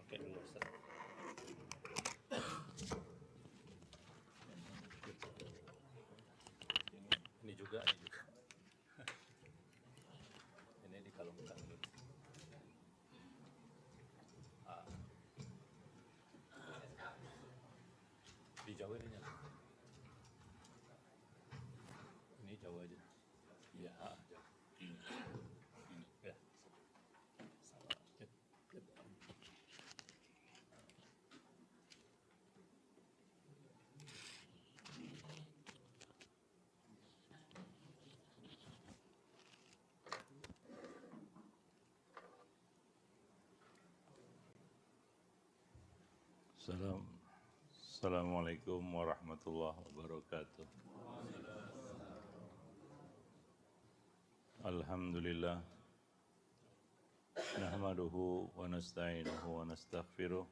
Oke dulu Ustaz. Ini juga. Ini dikalungkan dulu. Dijauhin aja. Ini jauh aja. Iya, jauh. Ini. Ya. Salah. Assalamualaikum warahmatullahi wabarakatuh. Alhamdulillah. Nahmaduhu wa nasta'inuhu wa nastaghfiruh.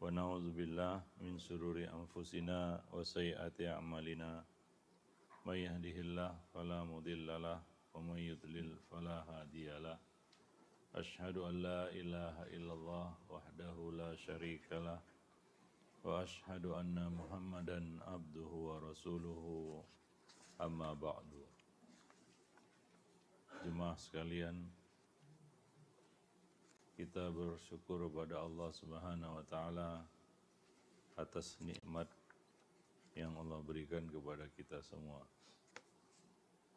Wa na'udzu billah min syururi anfusina wa sayyiati a'malina. May yahdihillahu fala mudhillalah wa may yudlil fala hadiyalah. Asyhadu an la ilaha illallah wahdahu la syarikalah wa asyhadu anna Muhammadan abduhu wa rasuluhu amma ba'du. Jemaah sekalian, kita bersyukur kepada Allah Subhanahu wa taala atas nikmat yang Allah berikan kepada kita semua.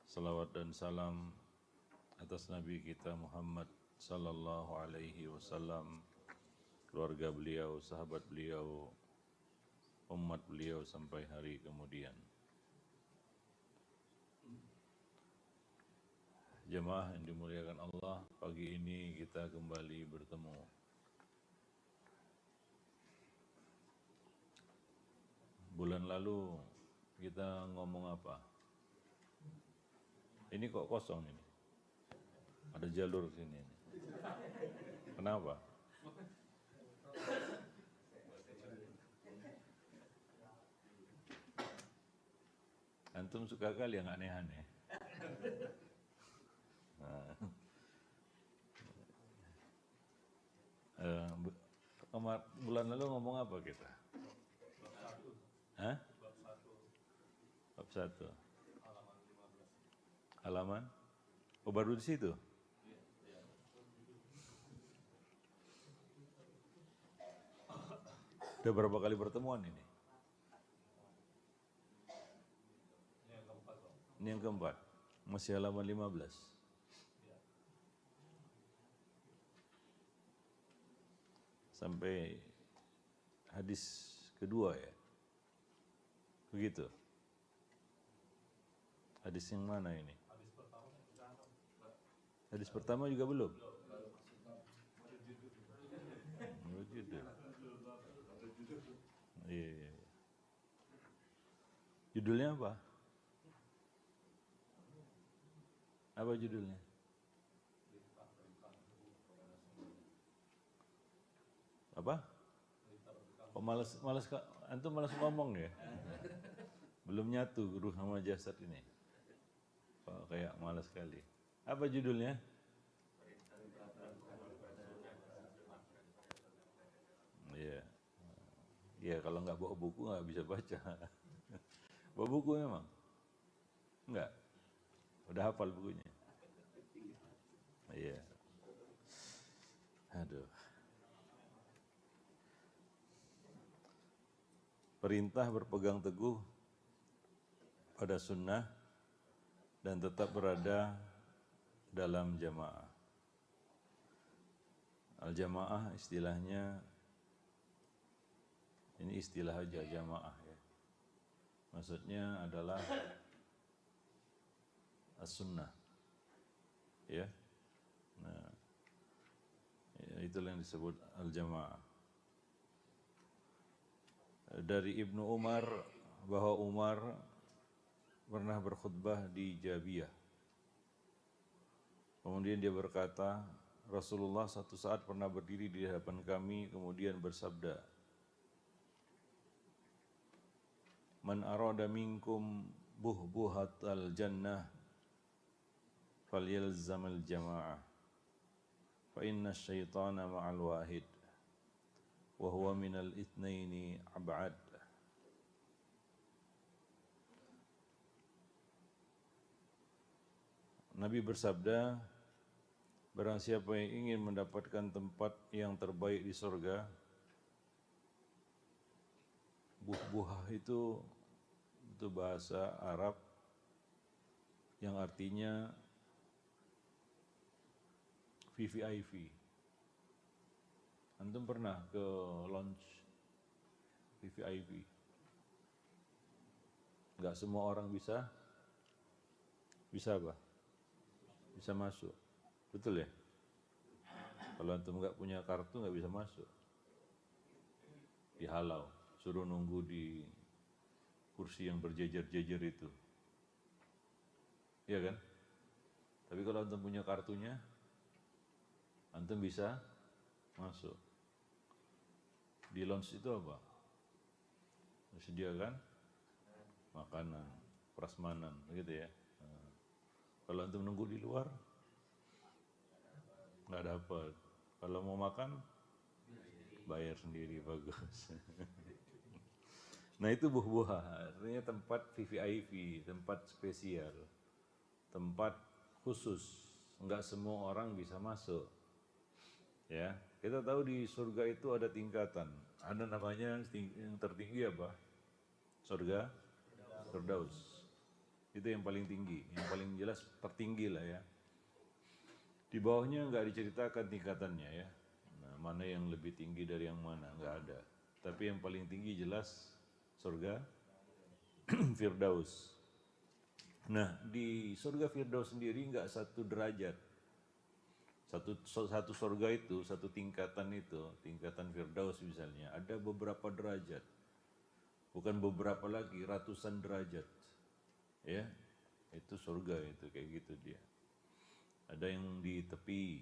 Salawat dan salam atas Nabi kita Muhammad sallallahu alaihi wasallam, keluarga beliau, sahabat beliau, umat beliau sampai hari kemudian. Jemaah yang dimuliakan Allah, pagi ini kita kembali bertemu. Bulan lalu kita ngomong apa? Ini kok kosong ini? Ada jalur sini. Kenapa? Antum suka kali yang aneh-aneh. Bulan lalu ngomong apa kita? Hah? Bab 1. Halaman? Oh, baru di situ? Udah berapa kali pertemuan ini? Ini yang keempat. Masih halaman 15. Sampai hadis kedua ya? Begitu? Hadis yang mana ini? Hadis pertama juga belum? Judul. Iya. Judulnya apa? Apa judulnya? Apa? Oh, malas antum malas ngomong ya? Belum nyatu ruh sama jasad ini. Oh, kayak malas sekali. Apa judulnya? Iya. Iya, kalau nggak bawa buku nggak bisa baca. Bawa buku memang? Enggak? Udah hafal bukunya? Iya. Aduh. Perintah berpegang teguh pada sunnah dan tetap berada dalam jamaah. Al-jamaah istilahnya, ini istilah aja jamaah ya. Maksudnya adalah as-sunnah. Ya. Nah, itulah yang disebut al-jamaah. Dari Ibnu Umar bahwa Umar pernah berkhutbah di Jabiyah. Kemudian dia berkata, Rasulullah satu saat pernah berdiri di hadapan kami kemudian bersabda, Man arada minkum buhbuhatal jannah falyalzamal jamaah fa inna syaitana ma'al wahid wa huwa minal itsnaini ab'ad. Nabi bersabda, barang siapa yang ingin mendapatkan tempat yang terbaik di surga, buh-buhah itu bahasa Arab yang artinya VVIP. Antum pernah ke lounge VVIP? Enggak semua orang bisa apa? Bisa masuk. Betul ya? Kalau antum enggak punya kartu enggak bisa masuk. Dihalau, suruh nunggu di kursi yang berjejer-jejer itu. Iya kan? Tapi kalau antum punya kartunya, antum bisa masuk. Di lounge itu apa? Disediakan makanan, prasmanan, gitu ya. Nah, kalau antum nunggu di luar, nggak dapat. Kalau mau makan, bayar sendiri, bagus. Nah itu buh-buhah, artinya tempat VVIP, tempat spesial, tempat khusus, nggak semua orang bisa masuk. Ya, kita tahu di surga itu ada tingkatan, ada namanya yang tertinggi apa? Surga Firdaus. Itu yang paling tinggi, yang paling jelas tertinggi lah ya. Di bawahnya nggak diceritakan tingkatannya ya. Nah, mana yang lebih tinggi dari yang mana, nggak ada. Tapi yang paling tinggi jelas surga Firdaus. Nah, di surga Firdaus sendiri nggak satu derajat. Satu surga itu, satu tingkatan itu, tingkatan Firdaus misalnya, ada beberapa derajat. Bukan beberapa lagi, ratusan derajat. Ya, itu surga itu, kayak gitu dia. Ada yang di tepi,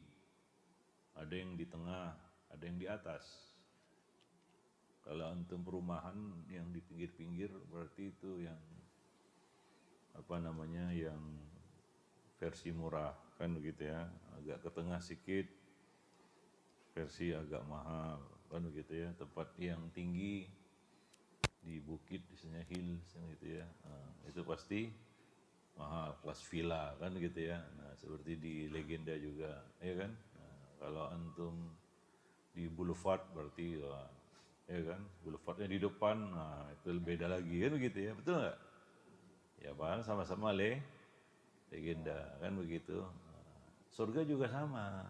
ada yang di tengah, ada yang di atas. Kalau antum perumahan yang di pinggir-pinggir berarti itu yang apa namanya, yang versi murah kan begitu ya, agak ke tengah sedikit versi agak mahal kan begitu ya. Tempat yang tinggi di bukit misalnya hills gitu ya, nah, itu pasti mahal, kelas villa kan gitu ya. Nah seperti di legenda juga ya kan. Nah, kalau antum di boulevard berarti ya kan, boulevardnya di depan, nah itu beda lagi kan begitu ya, betul nggak? Ya Pak, sama-sama legenda kan begitu. Nah, surga juga sama.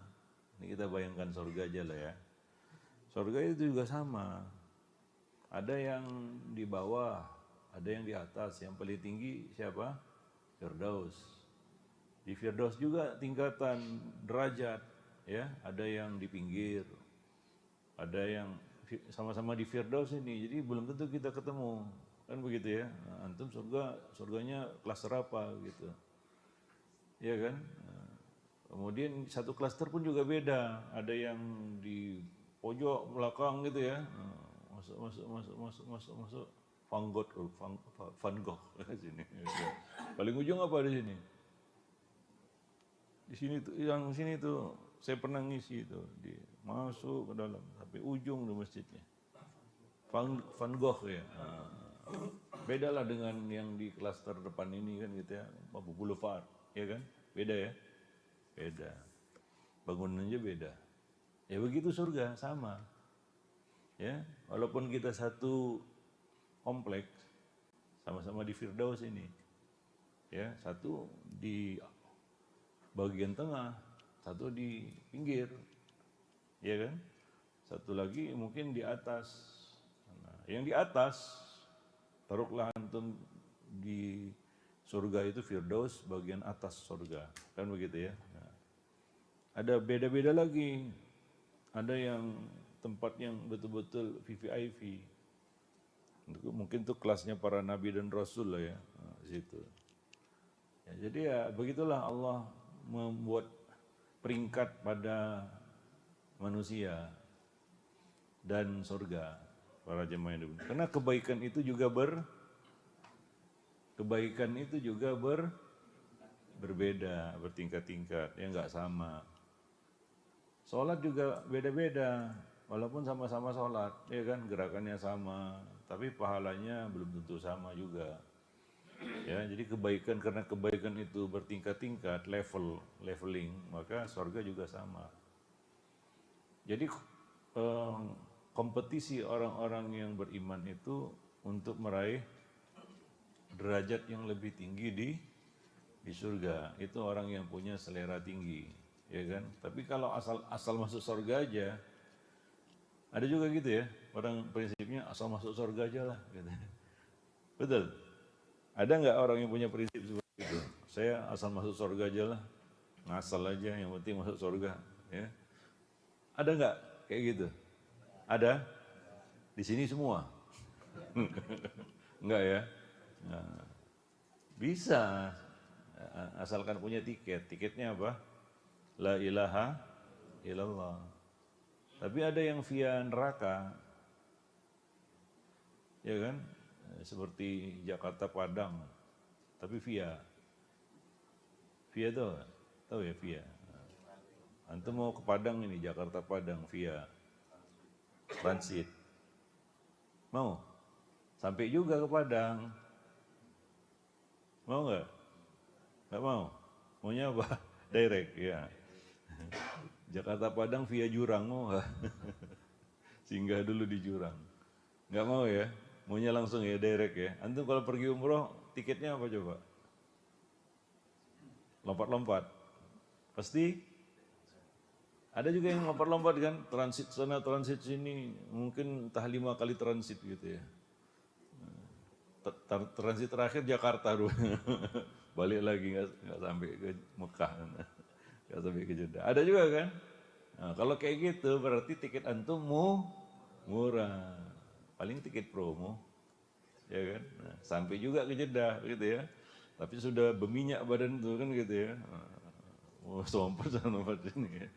Ini kita bayangkan surga aja lah ya. Surga itu juga sama. Ada yang di bawah, ada yang di atas. Yang paling tinggi siapa? Firdaus. Di Firdaus juga tingkatan derajat ya. Ada yang di pinggir, ada yang sama-sama di Firdaus ini. Jadi belum tentu kita ketemu kan begitu ya. Nah, antum surganya klaster apa gitu. Iya kan? Nah, kemudian satu klaster pun juga beda. Ada yang di pojok belakang gitu ya. Nah, masuk. Van Gogh ke sini. Paling ujung apa di sini? Di sini tuh, yang sini tuh saya pernah ngisi itu, masuk ke dalam sampai ujung di masjidnya. Van Gogh ya. Nah, beda lah dengan yang di klaster depan ini kan gitu ya, Boulevard, ya kan? Beda ya? Beda. Bangunannya beda. Ya begitu surga, sama. Ya, walaupun kita satu kompleks, sama-sama di Firdaus ini. Ya, satu di bagian tengah, satu di pinggir. ya kan? Satu lagi mungkin di atas. Nah, yang di atas, taruhlah antum di surga itu Firdaus bagian atas surga, kan begitu ya. Nah, ada beda-beda lagi, ada yang tempat yang betul-betul VVIP, mungkin tuh kelasnya para nabi dan rasul lah ya, nah, situ. Ya, jadi ya begitulah Allah membuat peringkat pada manusia dan surga para jemaah yang dimuliakan. Karena kebaikan itu juga berbeda, bertingkat-tingkat, ya nggak sama. Sholat juga beda-beda, walaupun sama-sama sholat, ya kan gerakannya sama, tapi pahalanya belum tentu sama juga. Ya, jadi karena kebaikan itu bertingkat-tingkat, leveling, maka surga juga sama. Jadi kompetisi orang-orang yang beriman itu untuk meraih derajat yang lebih tinggi di surga. Itu orang yang punya selera tinggi, ya kan? Tapi kalau asal masuk surga aja, ada juga gitu ya, orang prinsipnya asal masuk surga aja lah, gitu. Betul? Ada nggak orang yang punya prinsip seperti itu? Saya asal masuk surga aja lah, ngasal aja, yang penting masuk surga, ya. Ada nggak kayak gitu? Ada? Di sini semua? Enggak ya? Nah, bisa, asalkan punya tiket. Tiketnya apa? La ilaha illallah. Tapi ada yang via neraka, ya kan? Seperti Jakarta Padang, tapi via itu, tahu ya via. Antum mau ke Padang ini, Jakarta Padang via transit. Mau? Sampai juga ke Padang. Mau nggak? Nggak mau? Maunya apa? Direct, ya. Jakarta Padang via Jurang, mau nggak? Singgah dulu di Jurang. Nggak mau ya? Maunya langsung ya, direct ya. Antum kalau pergi umroh, tiketnya apa coba? Lompat-lompat. Pasti ada juga yang lompat-lompat kan, transit sana, transit sini, mungkin entah 5 kali transit gitu ya. Transit terakhir Jakarta dulu, balik lagi nggak sampai ke Mekah, nggak sampai ke Jeddah. Ada juga kan? Nah, kalau kayak gitu berarti tiket antum murah, paling tiket promo, ya kan? Nah, sampai juga ke Jeddah gitu ya. Tapi sudah berminyak badan tuh kan gitu ya. Mau sompet sana sini ya.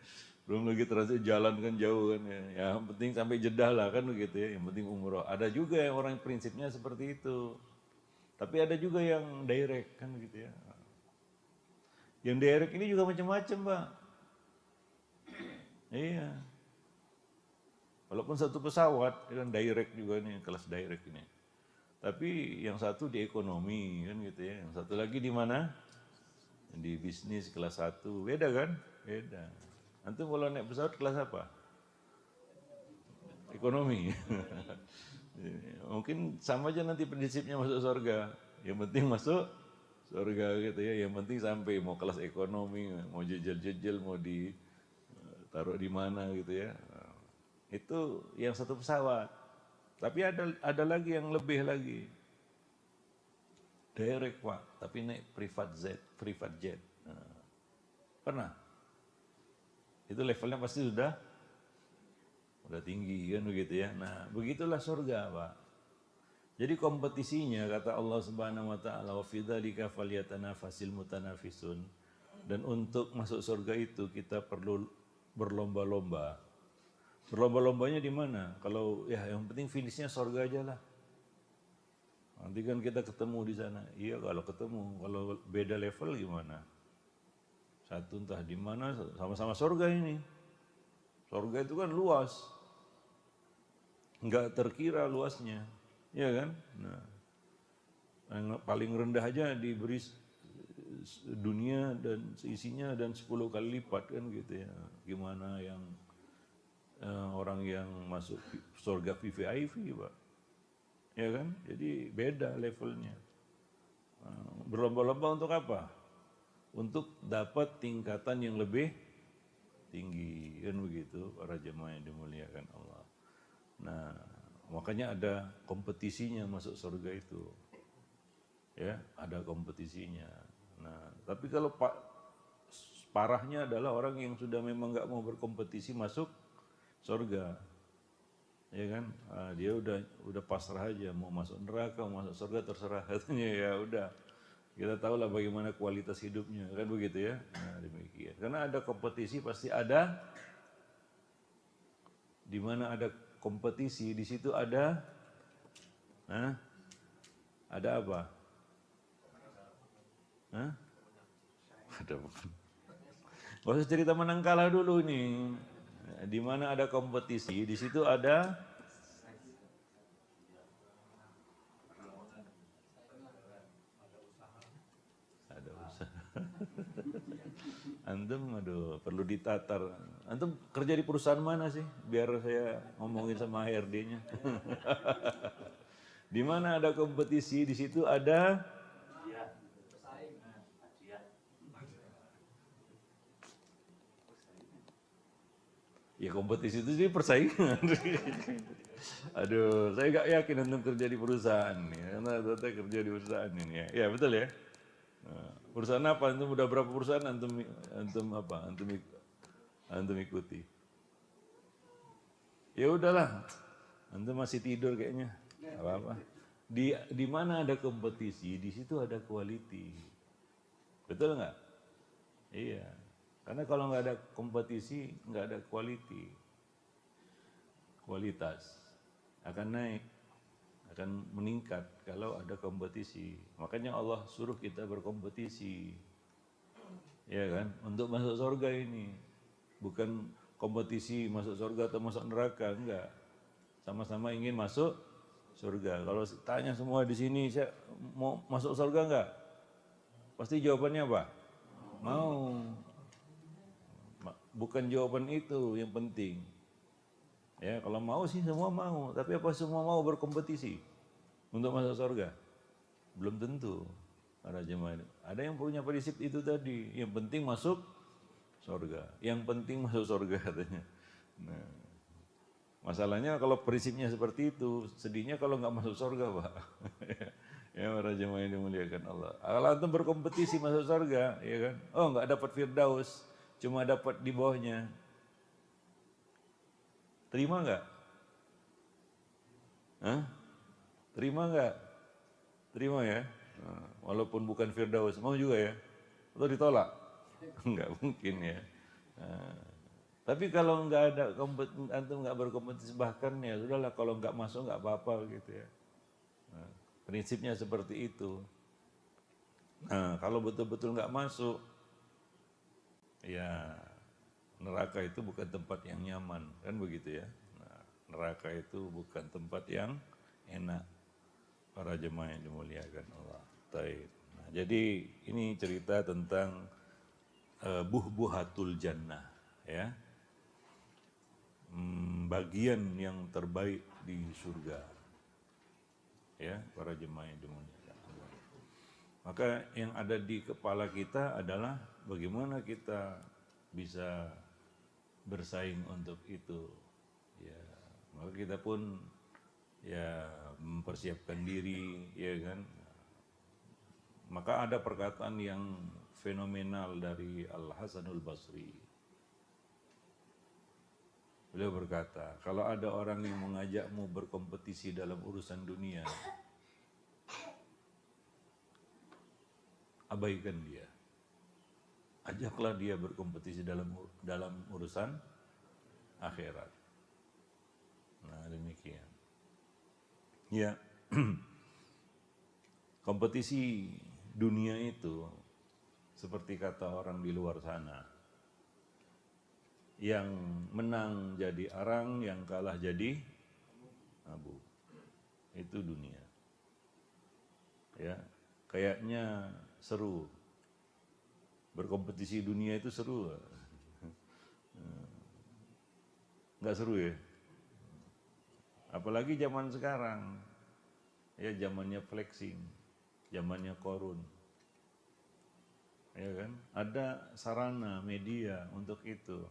Belum lagi transit jalan kan jauh kan ya. Yang penting sampai Jeddah lah kan begitu ya. Yang penting umroh. Ada juga yang orang prinsipnya seperti itu. Tapi ada juga yang direct kan gitu ya. Yang direct ini juga macam-macam, Pak. Iya. Walaupun satu pesawat kan direct juga nih, kelas direct ini. Tapi yang satu di ekonomi kan gitu ya. Yang satu lagi di mana? Di bisnis kelas 1. Beda kan? Beda. Antum kalau naik pesawat kelas apa? Ekonomi. Mungkin sama aja nanti prinsipnya masuk surga. Yang penting masuk surga gitu ya. Yang penting sampai mau kelas ekonomi, mau jejel-jejel, mau ditaruh di mana gitu ya. Itu yang satu pesawat. Tapi ada lagi yang lebih lagi. Direct Pak, tapi naik private jet. Nah, pernah? Itu levelnya pasti udah tinggi kan begitu ya. Nah, begitulah surga, Pak. Jadi kompetisinya kata Allah Subhanahu wa taala wa fi dzalika falyatanafasil mutanafisun. Dan untuk masuk surga itu kita perlu berlomba-lomba. Berlomba-lombanya di mana? Kalau ya yang penting finishnya surga aja lah. Nanti kan kita ketemu di sana. Iya kalau ketemu, kalau beda level gimana? Satu entah di mana, sama-sama surga ini. Surga itu kan luas. Enggak terkira luasnya. Iya kan? Nah, yang paling rendah aja diberi dunia dan seisinya dan 10 kali lipat kan gitu ya. Gimana yang orang yang masuk surga VVIP, Pak. Ya kan? Jadi beda levelnya. Berlomba-lomba untuk apa? Untuk dapat tingkatan yang lebih tinggi, kan begitu para jemaah yang dimuliakan Allah. Nah, makanya ada kompetisinya masuk surga itu. Ya, ada kompetisinya. Nah, tapi kalau parahnya adalah orang yang sudah memang nggak mau berkompetisi masuk surga. Ya kan, dia udah pasrah aja, mau masuk neraka, mau masuk surga terserah, katanya. Ya udah, kita tahu lah bagaimana kualitas hidupnya, kan begitu ya. Nah demikian, karena ada kompetisi pasti ada. Di mana ada kompetisi, di situ ada, ada apa? Ada apa? Gak usah cerita menang kalah dulu nih. Di mana ada kompetisi, di situ ada usaha. Antum, aduh, perlu ditatar. Antum kerja di perusahaan mana sih? Biar saya ngomongin sama HRD-nya. Di mana ada kompetisi, di situ ada ya kompetisi itu sih persaingan. Aduh, saya gak yakin antum kerja di perusahaan nih, karena saya kerja di perusahaan ini ya. Ya betul ya. Nah, perusahaan apa? Antum udah berapa perusahaan antum apa? Antum ikuti. Ya udahlah, antum masih tidur kayaknya. Apa-apa. Di mana ada kompetisi, di situ ada quality. Betul nggak? Iya. Karena kalau nggak ada kompetisi, nggak ada quality. Kualitas akan naik, akan meningkat kalau ada kompetisi. Makanya Allah suruh kita berkompetisi. Ya kan? Untuk masuk surga ini. Bukan kompetisi masuk surga atau masuk neraka, enggak. Sama-sama ingin masuk surga. Kalau tanya semua di sini, saya mau masuk surga enggak? Pasti jawabannya apa? Mau. Bukan jawaban itu yang penting. Ya, kalau mau sih semua mau, tapi apa semua mau berkompetisi untuk masuk surga? Belum tentu. Para jemaah, ada yang punya prinsip itu tadi, yang penting masuk surga. Yang penting masuk surga katanya. Nah, masalahnya kalau prinsipnya seperti itu, sedihnya kalau nggak masuk surga, Pak. Ya para jemaah yang dimuliakan Allah. Kalau antum berkompetisi masuk surga, ya kan? Oh nggak dapat Firdaus, cuma dapat di bawahnya. Terima nggak? Hah? Terima nggak? Terima ya. Nah, walaupun bukan Firdaus, mau juga ya? Atau ditolak? Nggak mungkin ya. Nah, tapi kalau nggak ada antum nggak berkompetisi, bahkan ya sudahlah, kalau nggak masuk nggak apa-apa gitu ya. Nah, prinsipnya seperti itu. Nah, kalau betul-betul nggak masuk, ya neraka itu bukan tempat yang nyaman, kan begitu ya. Nah, neraka itu bukan tempat yang enak. Para jemaah yang dimuliakan Allah. Taib. Nah, jadi ini cerita tentang buhbuhatul jannah, ya. Bagian yang terbaik di surga. Ya, para jemaah yang dimuliakan Allah. Maka yang ada di kepala kita adalah bagaimana kita bisa bersaing untuk itu. Ya, maka kita pun ya mempersiapkan diri, ya kan. Maka ada perkataan yang fenomenal dari Al-Hasanul Basri. Beliau berkata, kalau ada orang yang mengajakmu berkompetisi dalam urusan dunia, abaikan dia. Ajaklah dia berkompetisi dalam urusan akhirat. Nah demikian. Ya, kompetisi dunia itu seperti kata orang di luar sana, yang menang jadi arang, yang kalah jadi abu. Itu dunia. Ya, kayaknya seru. Berkompetisi dunia itu seru. Enggak seru ya? Apalagi zaman sekarang. Ya zamannya flexing, zamannya korun. Ya kan? Ada sarana media untuk itu.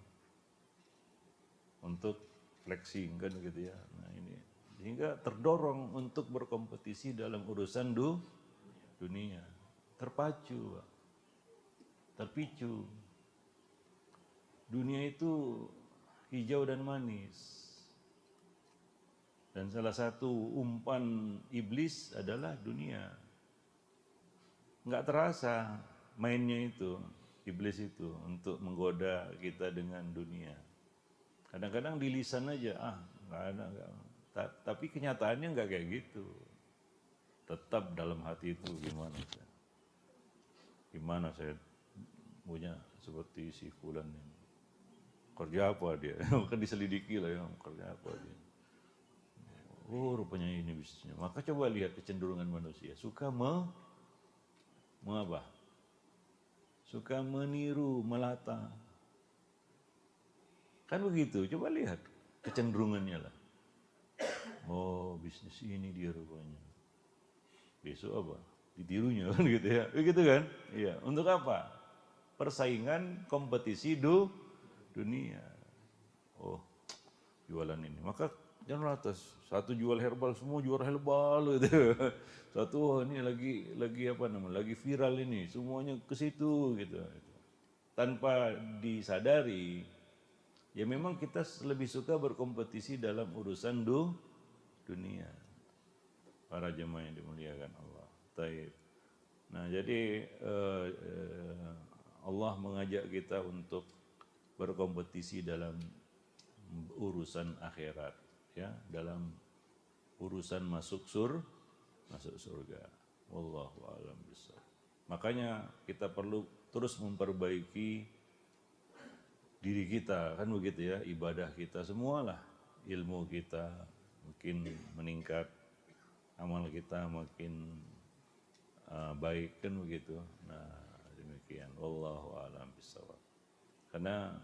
untuk flexing kan gitu ya. Nah ini sehingga terdorong untuk berkompetisi dalam urusan dunia, terpacu, Pak. Terpicu. Dunia itu hijau dan manis. Dan salah satu umpan iblis adalah dunia. Enggak terasa mainnya itu, iblis itu untuk menggoda kita dengan dunia. Kadang-kadang di lisan aja, enggak ada. Tapi kenyataannya enggak kayak gitu. Tetap dalam hati itu gimana saya punya seperti si fulan ini. Kerja apa dia? Kan diselidiki lah ya, kerja apa dia. Oh rupanya ini bisnisnya. Maka coba lihat kecenderungan manusia. Suka apa? Suka meniru, melata. Kan begitu, coba lihat kecenderungannya lah. Oh bisnis ini dia rupanya. Besok apa? Ditirunya kan gitu ya. Begitu kan? Iya. Untuk apa? Persaingan kompetisi dunia. Oh jualan ini. Maka jangan atas satu jual herbal semua jual herbal gitu. Satu ini lagi apa namanya? Lagi viral ini, semuanya ke situ gitu. Tanpa disadari ya memang kita lebih suka berkompetisi dalam urusan dunia. Para jemaah yang dimuliakan Allah. Taib. Nah, jadi Allah mengajak kita untuk berkompetisi dalam urusan akhirat, ya, dalam urusan masuk surga. Wallahu a'lam bishawab. Makanya kita perlu terus memperbaiki diri kita, kan begitu ya, ibadah kita semualah, ilmu kita mungkin meningkat, amal kita makin baik, kan begitu. Nah, demikian. Wallahu a'lam bishawab. Karena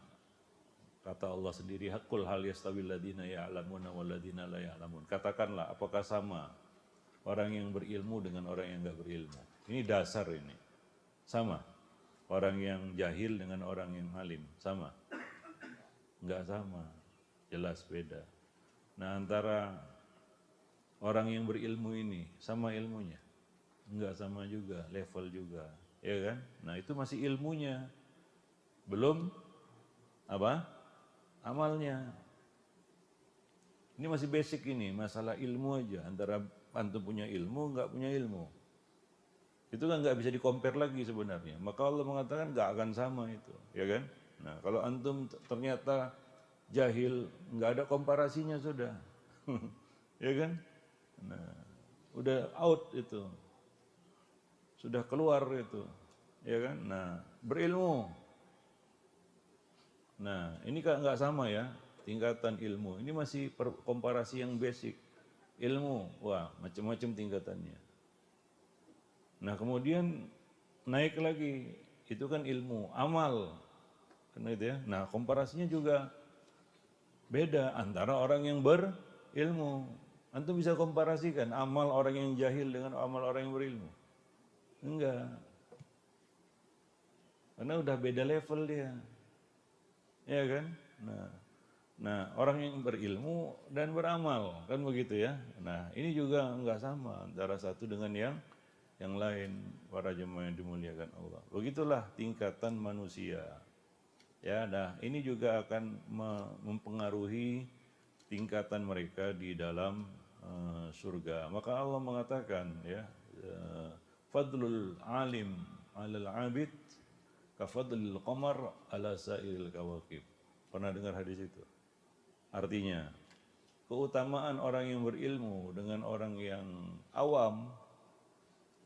kata Allah sendiri, hakul hal yastawil ladina ya'lamuna wal ladina la ya'lamun. Katakanlah, apakah sama orang yang berilmu dengan orang yang enggak berilmu? Ini dasar ini. Sama. Orang yang jahil dengan orang yang alim, sama? Enggak sama. Jelas beda. Nah, antara orang yang berilmu ini sama ilmunya? Enggak sama juga, level juga, ya kan? Nah, itu masih ilmunya. Belum apa? Amalnya. Ini masih basic ini, masalah ilmu aja. Antara antum punya ilmu, enggak punya ilmu. Itu kan enggak bisa di-compare lagi sebenarnya. Maka Allah mengatakan enggak akan sama itu, ya kan? Nah, kalau antum ternyata jahil, enggak ada komparasinya sudah. Ya kan? Nah, udah out itu. Sudah keluar itu. Ya kan? Nah, berilmu. Nah, ini enggak sama ya, tingkatan ilmu. Ini masih komparasi yang basic. Ilmu, wah macam-macam tingkatannya. Nah, kemudian naik lagi, itu kan ilmu, amal. Kan gitu ya. Nah, komparasinya juga beda antara orang yang berilmu. Antum bisa komparasikan amal orang yang jahil dengan amal orang yang berilmu? Enggak. Karena udah beda level dia. Ya kan? Nah, orang yang berilmu dan beramal, kan begitu ya. Nah, ini juga enggak sama antara satu dengan yang lain, para jemaah yang dimuliakan Allah. Begitulah tingkatan manusia. Ya, nah ini juga akan mempengaruhi tingkatan mereka di dalam surga. Maka Allah mengatakan ya, fadlul alim 'alal 'abid kafadlil qamar ala sa'iril kawakib. Pernah dengar hadis itu? Artinya, keutamaan orang yang berilmu dengan orang yang awam.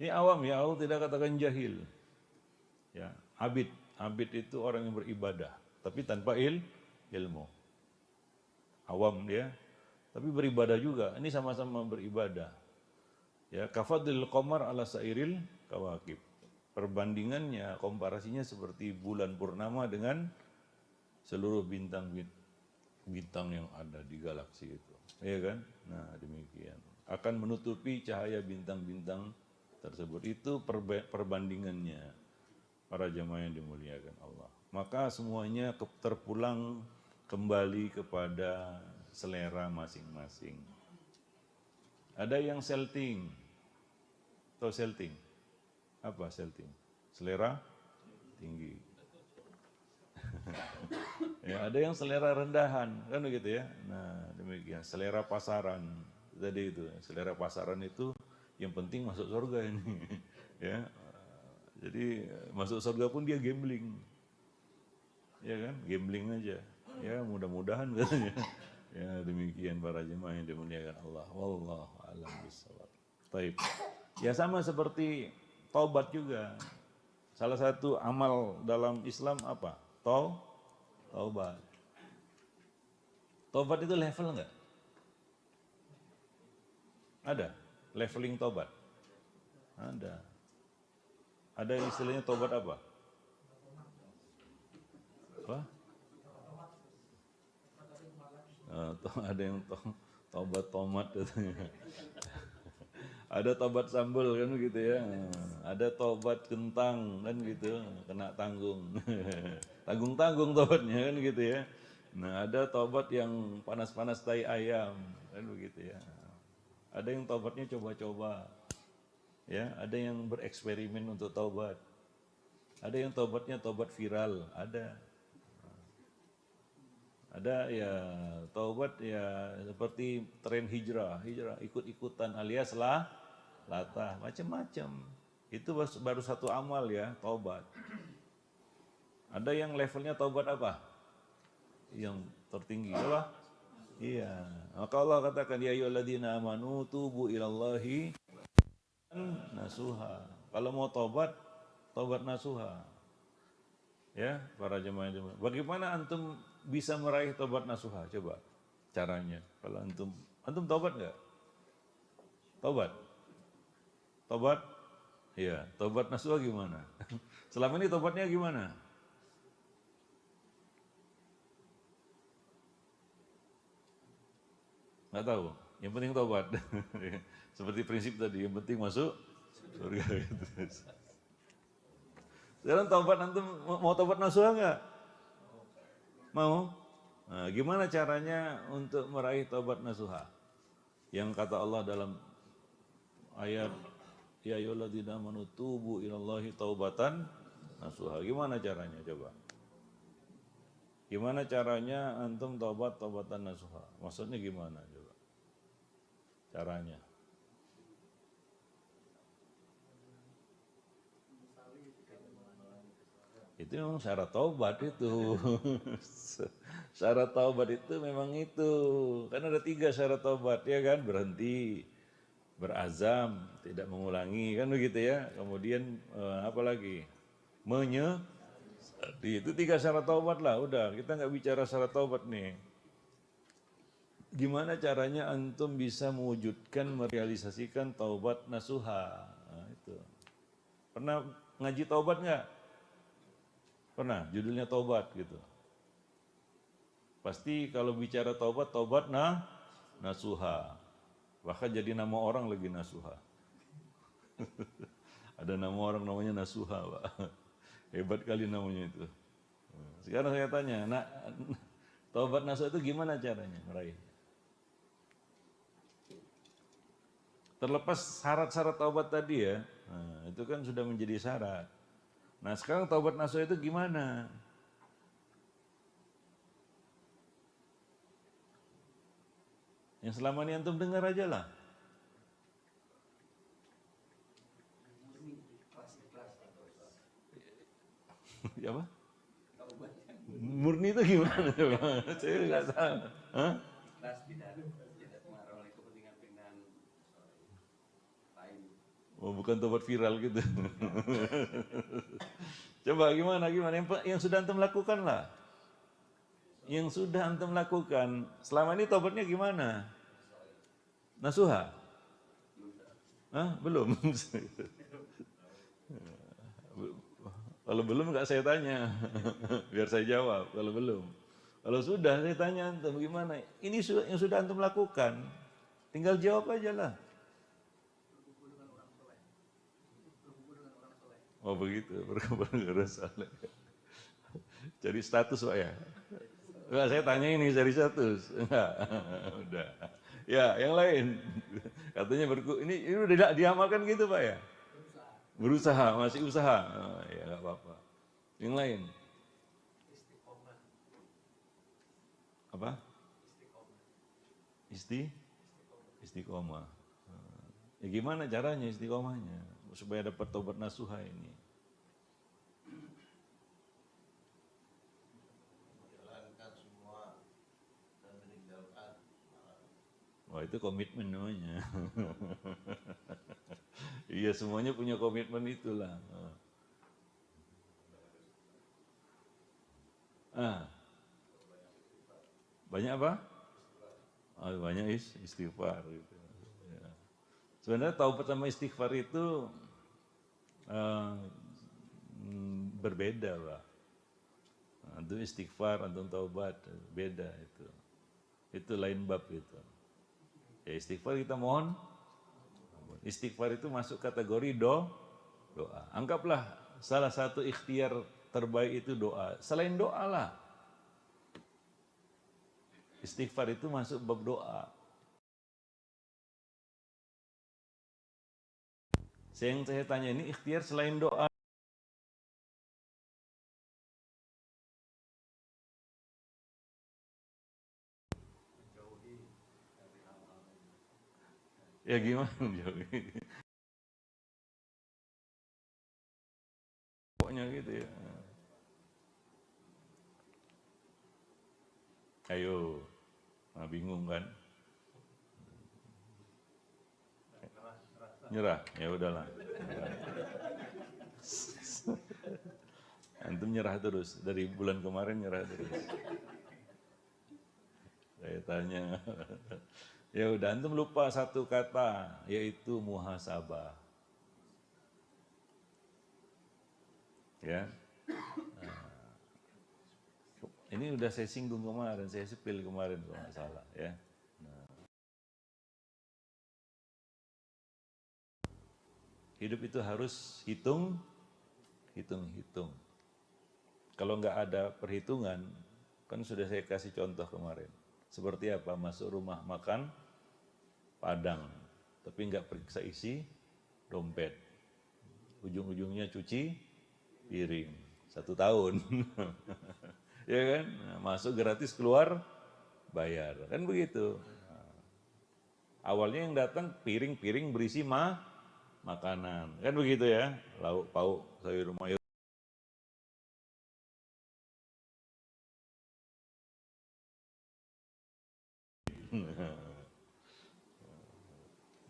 Ini awam ya, Allah tidak katakan jahil. Ya, abid. Abid itu orang yang beribadah, tapi tanpa ilmu. Awam dia, tapi beribadah juga. Ini sama-sama beribadah. Ya, kafadlil qamar ala sa'iril kawakib. Perbandingannya, komparasinya seperti bulan purnama dengan seluruh bintang yang ada di galaksi itu. Ya kan? Nah, demikian. Akan menutupi cahaya bintang-bintang tersebut. Itu perbandingannya, para jemaah yang dimuliakan Allah. Maka semuanya terpulang kembali kepada selera masing-masing. Ada yang selting. Tahu selting? Apa selting? Selera tinggi. Ya, ada yang selera rendahan, kan begitu ya. Nah, demikian selera pasaran. Tadi itu, selera pasaran itu yang penting masuk surga ini. Ya. Jadi masuk surga pun dia gambling. Ya kan? Gambling aja. Ya, mudah-mudahan katanya. Ya, demikian para jemaah yang dimuliakan Allah. Wallahu a'lam bishawab. Baik. Ya sama seperti taubat juga. Salah satu amal dalam Islam apa? Taubat. Taubat itu level enggak? Ada? Leveling taubat? Ada. Ada yang istilahnya taubat apa? Apa? Ada yang taubat tomat katanya. Ada taubat sambal kan gitu ya. Ada taubat kentang kan gitu, kena tanggung. Tanggung-tanggung taubatnya kan gitu ya. Nah, ada taubat yang panas-panas tai ayam kan begitu ya. Ada yang taubatnya coba-coba. Ya, ada yang bereksperimen untuk taubat. Ada yang taubatnya taubat viral, ada. Ada ya taubat ya seperti tren hijrah ikut-ikutan alias latah, macam-macam. Itu baru satu amal ya, taubat. Ada yang levelnya taubat apa? Yang tertinggi apa? Iya. Maka Allah katakan ya ayyuhalladzina amanu tubu ilallahi nasuha. Kalau mau taubat nasuha. Ya, para jemaah. Bagaimana antum bisa meraih taubat nasuha? Coba caranya. Kalau antum taubat enggak? Taubat? Iya, taubat nasuha gimana? Selama ini taubatnya gimana? Enggak tahu. Yang penting taubat. Seperti prinsip tadi, yang penting masuk surga gitu. Sekarang taubat antum mau taubat nasuha enggak? Mau? Nah, gimana caranya untuk meraih taubat nasuha? Yang kata Allah dalam ayat ya ayyuhalladzina amanu tubu ilallahi taubatan nasuha. Gimana caranya coba? Gimana caranya antum taubatan nasuha? Maksudnya gimana coba? Caranya? Itu memang syarat taubat itu. Syarat taubat itu memang itu. Kan ada 3 syarat taubat ya kan, berhenti, berazam, tidak mengulangi kan begitu ya. Kemudian apa lagi? Itu 3 syarat taubat lah. Udah, kita nggak bicara syarat taubat nih. Gimana caranya antum bisa mewujudkan, merealisasikan taubat nasuha? Nah, itu. Pernah ngaji taubat nggak? Pernah, judulnya taubat gitu. Pasti kalau bicara taubat nasuha. Bahkan jadi nama orang lagi nasuha. Ada nama orang namanya nasuha, Pak. Hebat kali namanya itu. Sekarang saya tanya, taubat nasuha itu gimana caranya meraih? Terlepas syarat-syarat taubat tadi ya, nah, itu kan sudah menjadi syarat. Nah sekarang taubat nasuha itu gimana? Yang selama ini antum dengar aja lah. Ya apa? Murni itu gimana coba? Saya nggak tahu. Hah? Oh bukan tobat viral gitu. Coba gimana? Yang sudah antum lakukan lah. Yang sudah antum lakukan. Selama ini tobatnya gimana? Nasuha? Hah? Belum. Kalau belum nggak saya tanya. Biar saya jawab. Kalau belum. Kalau sudah saya tanya antum gimana? Ini yang sudah antum lakukan. Tinggal jawab aja lah. Oh begitu, berkumpul dengan orang saleh. Jadi status Pak ya. Enggak, saya tanya ini dari status. Enggak. Udah. Ya, yang lain. Katanya ini udah diamalkan gitu, Pak ya? Berusaha, masih usaha. Oh, ya enggak apa-apa. Yang lain. Apa? Istiqomah. Ya gimana caranya istiqomahnya supaya dapat tobat nasuha ini? Wah, itu komitmen namanya. Iya, semuanya punya komitmen itulah. Ah, banyak apa? Oh, banyak istighfar gitu. Ya. Sebenarnya taubat sama istighfar itu eh, berbeda, Pak. Antum istighfar, antum taubat, beda itu. Itu lain bab itu. Ya istighfar kita mohon, istighfar itu masuk kategori doa. Anggaplah salah satu ikhtiar terbaik itu doa. Selain doa lah, istighfar itu masuk bab doa. Yang saya tanya ini ikhtiar selain doa. Ya gimana jauhi? Pokoknya gitu ya. Ayo, nah, bingung kan? Nyerah, ya udahlah. Antum nyerah terus dari bulan kemarin nyerah terus. Saya tanya, ya udah antum lupa satu kata yaitu muhasabah. Ya, ini udah saya singgung kemarin, saya sepil kemarin kalau nggak salah ya. Hidup itu harus hitung. Kalau nggak ada perhitungan, kan sudah saya kasih contoh kemarin. Seperti apa? Masuk rumah makan Padang, tapi nggak periksa isi dompet. Ujung-ujungnya cuci piring. 1 tahun. Ya kan? Nah, masuk gratis, keluar bayar. Kan begitu. Awalnya yang datang piring-piring berisi makanan. Kan begitu ya? Lauk pauk, sayur mayur.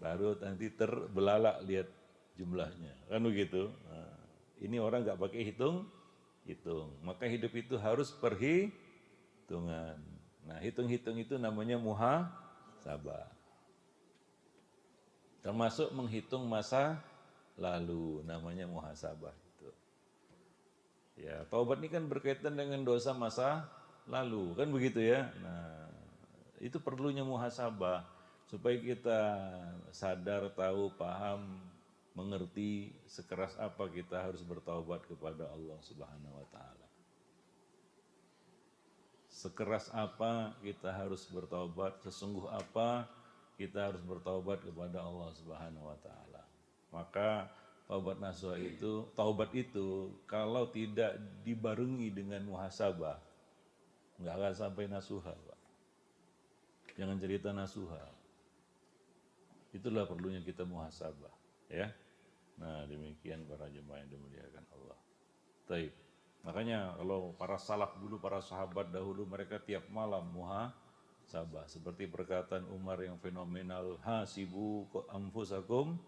Baru nanti terbelalak lihat jumlahnya. Kan begitu. Nah, ini orang nggak pakai hitung. Maka hidup itu harus perhitungan. Nah, hitung-hitung itu namanya muhasabah. Termasuk menghitung masa lalu, namanya muhasabah itu. Ya, taubat ini kan berkaitan dengan dosa masa lalu, kan begitu ya. Nah, itu perlunya muhasabah supaya kita sadar, tahu, paham, mengerti sekeras apa kita harus bertaubat kepada Allah Subhanahu wa taala. Sekeras apa kita harus bertaubat, sesungguh apa kita harus bertaubat kepada Allah Subhanahu wa taala. Maka taubat itu kalau tidak dibarengi dengan muhasabah, nggak akan sampai nasuha, Pak. Jangan cerita nasuha. Itulah perlunya kita muhasabah, ya. Nah, demikian para jemaah yang dimuliakan Allah. Taib. Makanya kalau para salaf dulu, para sahabat dahulu, mereka tiap malam muhasabah. Seperti perkataan Umar yang fenomenal, hasibu anfusakum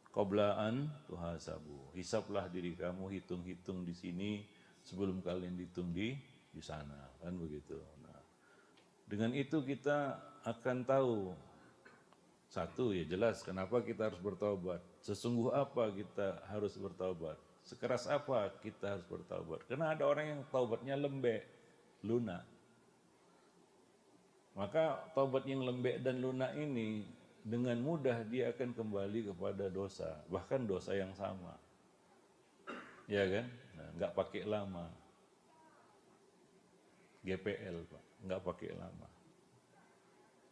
qabla an tuhasabu. Hisablah diri kamu, hitung-hitung di sini sebelum kalian dihitung di sana. Kan begitu. Nah, dengan itu kita akan tahu satu, ya jelas kenapa kita harus bertobat. Sesungguh apa kita harus bertobat. Sekeras apa kita harus bertobat. Karena ada orang yang taubatnya lembek, lunak. Maka taubat yang lembek dan lunak ini dengan mudah dia akan kembali kepada dosa. Bahkan dosa yang sama. Ya kan? Nah, nggak pakai lama. GPL Pak, nggak pakai lama.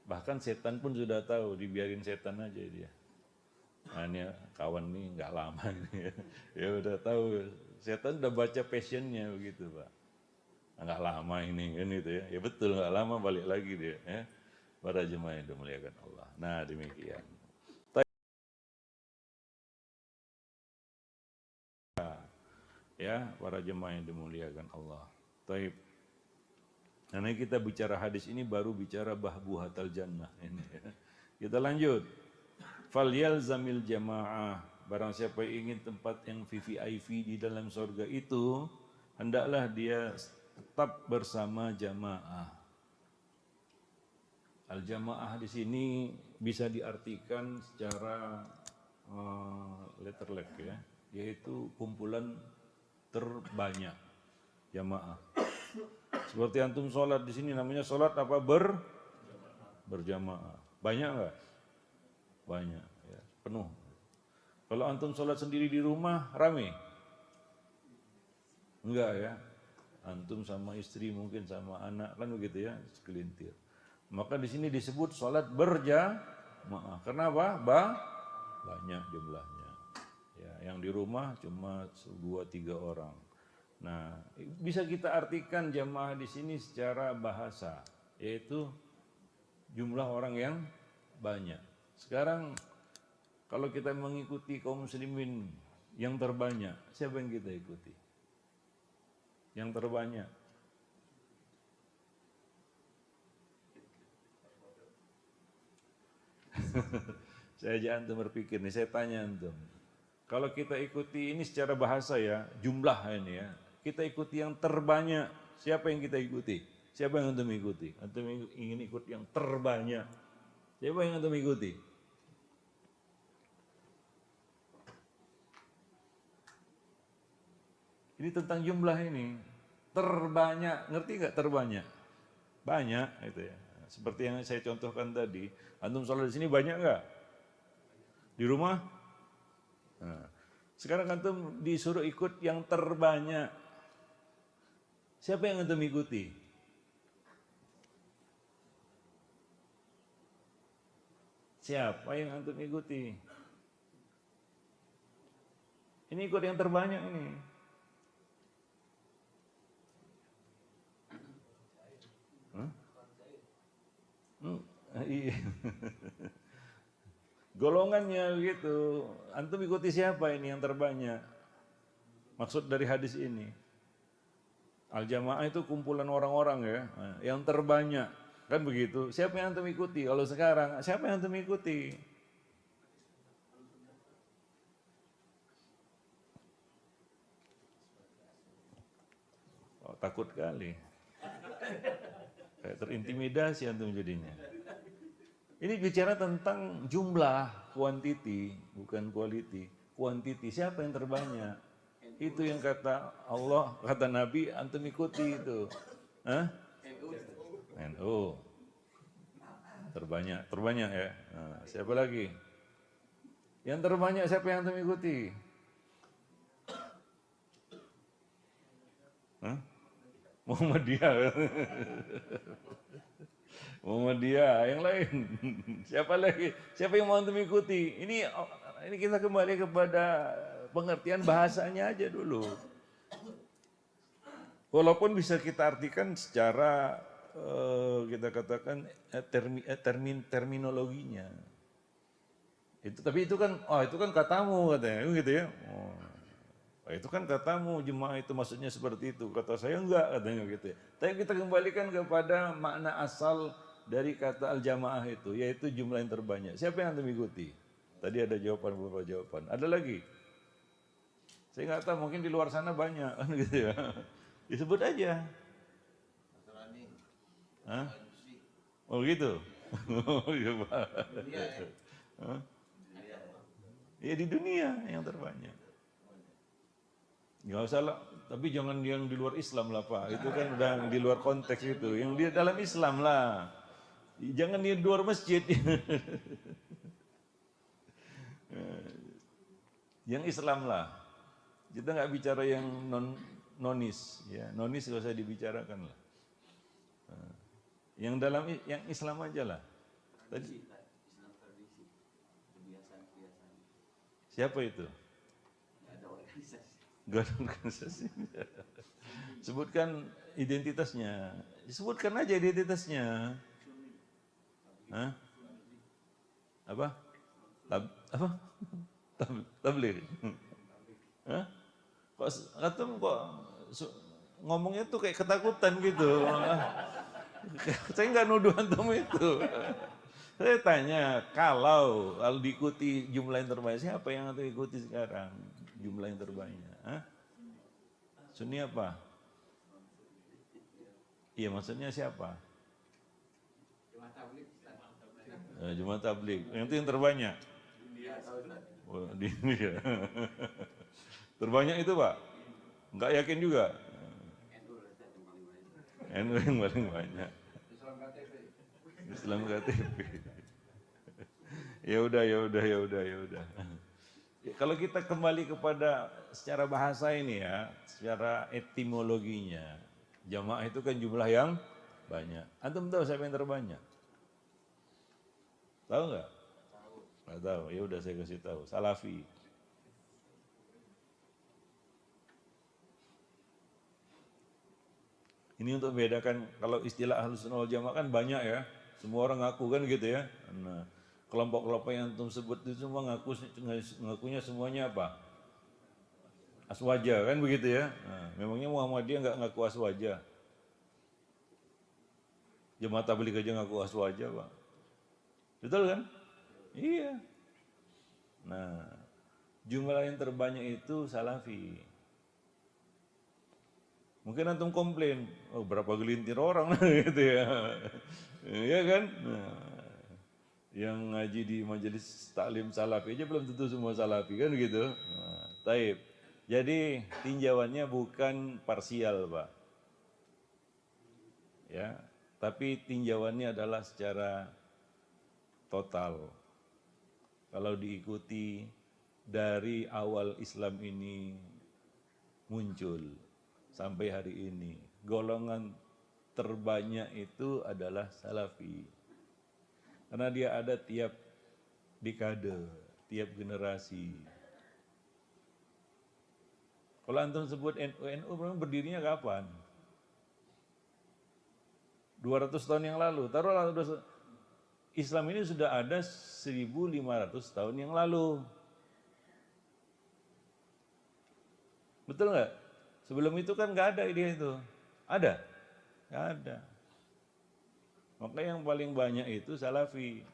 Bahkan setan pun sudah tahu, dibiarin setan aja dia. Nah ini kawan nih nggak lama ini ya udah tahu, setan udah baca passionnya begitu Pak. Nggak lama ini kan itu ya, ya betul nggak lama balik lagi dia. Ya. Para jemaah yang dimuliakan Allah. Nah demikian. Ya para jemaah yang dimuliakan Allah. Taib. Karena kita bicara hadis ini baru bicara bahbuhatal jannah ini. Ya. Kita lanjut. Falyalzamil jamaah. Barang siapa yang ingin tempat yang VVIP di dalam surga itu, hendaklah dia tetap bersama jamaah. Al-jamaah di sini bisa diartikan secara letterlek ya, yaitu kumpulan terbanyak jamaah. Seperti antum sholat di sini namanya sholat apa? Berjamaah. Banyak enggak? Banyak, ya, penuh. Kalau antum sholat sendiri di rumah, rame? Enggak ya? Antum sama istri mungkin sama anak kan begitu ya, segelintir. Maka di sini disebut sholat berjamaah. Kenapa? Banyak jumlahnya. Ya, yang di rumah cuma 2-3 orang. Nah, bisa kita artikan jamaah di sini secara bahasa, yaitu jumlah orang yang banyak. Sekarang kalau kita mengikuti kaum muslimin yang terbanyak, siapa yang kita ikuti? Yang terbanyak. Saya ajak antum berpikir nih, saya tanya antum. Kalau kita ikuti ini secara bahasa ya, jumlah ini ya, kita ikuti yang terbanyak, siapa yang kita ikuti? Siapa yang antum ikuti? Antum ingin ikut yang terbanyak. Siapa yang antum ikuti? Ini tentang jumlah ini. Terbanyak, ngerti nggak terbanyak? Banyak itu ya. Seperti yang saya contohkan tadi, antum sholat di sini banyak nggak? Di rumah? Nah, sekarang antum disuruh ikut yang terbanyak. Siapa yang antum ikuti? Siapa yang antum ikuti? Ini ikut yang terbanyak ini. Iya. Golongannya gitu. Antum ikuti siapa ini yang terbanyak? Maksud dari hadis ini. Al-jamaah itu kumpulan orang-orang ya, yang terbanyak. Kan begitu. Siapa yang antum ikuti? Kalau sekarang, siapa yang antum ikuti? Oh, takut kali. Kayak terintimidasi antum jadinya. Ini bicara tentang jumlah, quantity, bukan quality. Quantity, siapa yang terbanyak? Itu yang kata Allah, kata Nabi, antum ikuti itu. Hah? NU. Terbanyak ya. Nah, siapa lagi? Yang terbanyak siapa yang antum ikuti? Hah? Muhammadiyah. Muhammadiyah, yang lain. Siapa lagi? Siapa yang mau antum ikuti? Ini kita kembali kepada pengertian bahasanya aja dulu. Walaupun bisa kita artikan secara kita katakan terminologinya. Tapi itu kan, itu kan katamu katanya, gitu ya. Itu kan katamu jemaah itu maksudnya seperti itu. Kata saya enggak katanya gitu ya. Tapi kita kembalikan kepada makna asal dari kata al-jamaah itu, yaitu jumlah yang terbanyak. Siapa yang antum ikuti? Tadi ada jawaban, beberapa jawaban. Ada lagi? Saya nggak tahu, mungkin di luar sana banyak kan gitu ya. Disebut aja. Hah? Oh gitu? Oh iya Pak. Ya di dunia yang terbanyak. Nggak usah lah, tapi jangan yang di luar Islam lah Pak. Itu kan udah di luar konteks itu. Yang di dalam Islam lah. Jangan di luar masjid. Yang Islam lah. Kita nggak bicara yang nonis, ya nonis nggak usah dibicarakan lah. Yang dalam yang Islam aja lah. Tadi Islam tradisi, kebiasaan-kebiasaan. siapa itu? Nggak ada organisasi. Gak ada organisasi. Sebutkan identitasnya. Sebutkan aja identitasnya. Hah? Apa? Apa? Tabligh. Hah? Kok ngomongnya tuh kayak ketakutan gitu. Saya nggak nuduh antum itu. Saya tanya, kalau diikuti jumlah yang terbanyak, siapa yang antum ikuti sekarang? Jumlah yang terbanyak. Hah? Sunni apa? Iya, maksudnya siapa? Jemaah tabligh. Yang itu yang terbanyak. Oh, di Indonesia. Terbanyak itu, Pak? Enggak yakin juga. NU yang paling banyak. Islam KTP. Ya udah. Kalau kita kembali kepada secara bahasa ini ya, secara etimologinya, jamaah itu kan jumlah yang banyak. Antum tahu siapa yang terbanyak? Tahu nggak? Nggak tahu. Ya udah saya kasih tahu. Salafi. Ini untuk membedakan, kalau istilah Ahlus Sunnah wal Jamaah kan banyak ya. Semua orang ngaku kan gitu ya. Nah, kelompok-kelompok yang antum sebut itu semua ngakunya semuanya apa? Aswaja kan begitu ya. Nah, memangnya Muhammadiyah nggak ngaku aswaja? Jemaah tabligh aja ngaku aswaja, Pak. Betul kan? Iya. Nah, jumlah yang terbanyak itu salafi. Mungkin antum komplain, oh berapa gelintir orang gitu ya. Iya kan? Nah, yang ngaji di majelis taklim salafi aja belum tentu semua salafi kan gitu. Nah, taib. Jadi tinjauannya bukan parsial, Pak. Ya, tapi tinjauannya adalah secara total. Kalau diikuti dari awal Islam ini muncul sampai hari ini, golongan terbanyak itu adalah salafi. Karena dia ada tiap dekade, tiap generasi. Kalau antum sebut NU memang berdirinya kapan? 200 tahun yang lalu. Taruhlah Islam ini sudah ada 1500 tahun yang lalu. Betul nggak? Sebelum itu kan nggak ada ide itu. Ada? Nggak ada. Maka yang paling banyak itu salafi.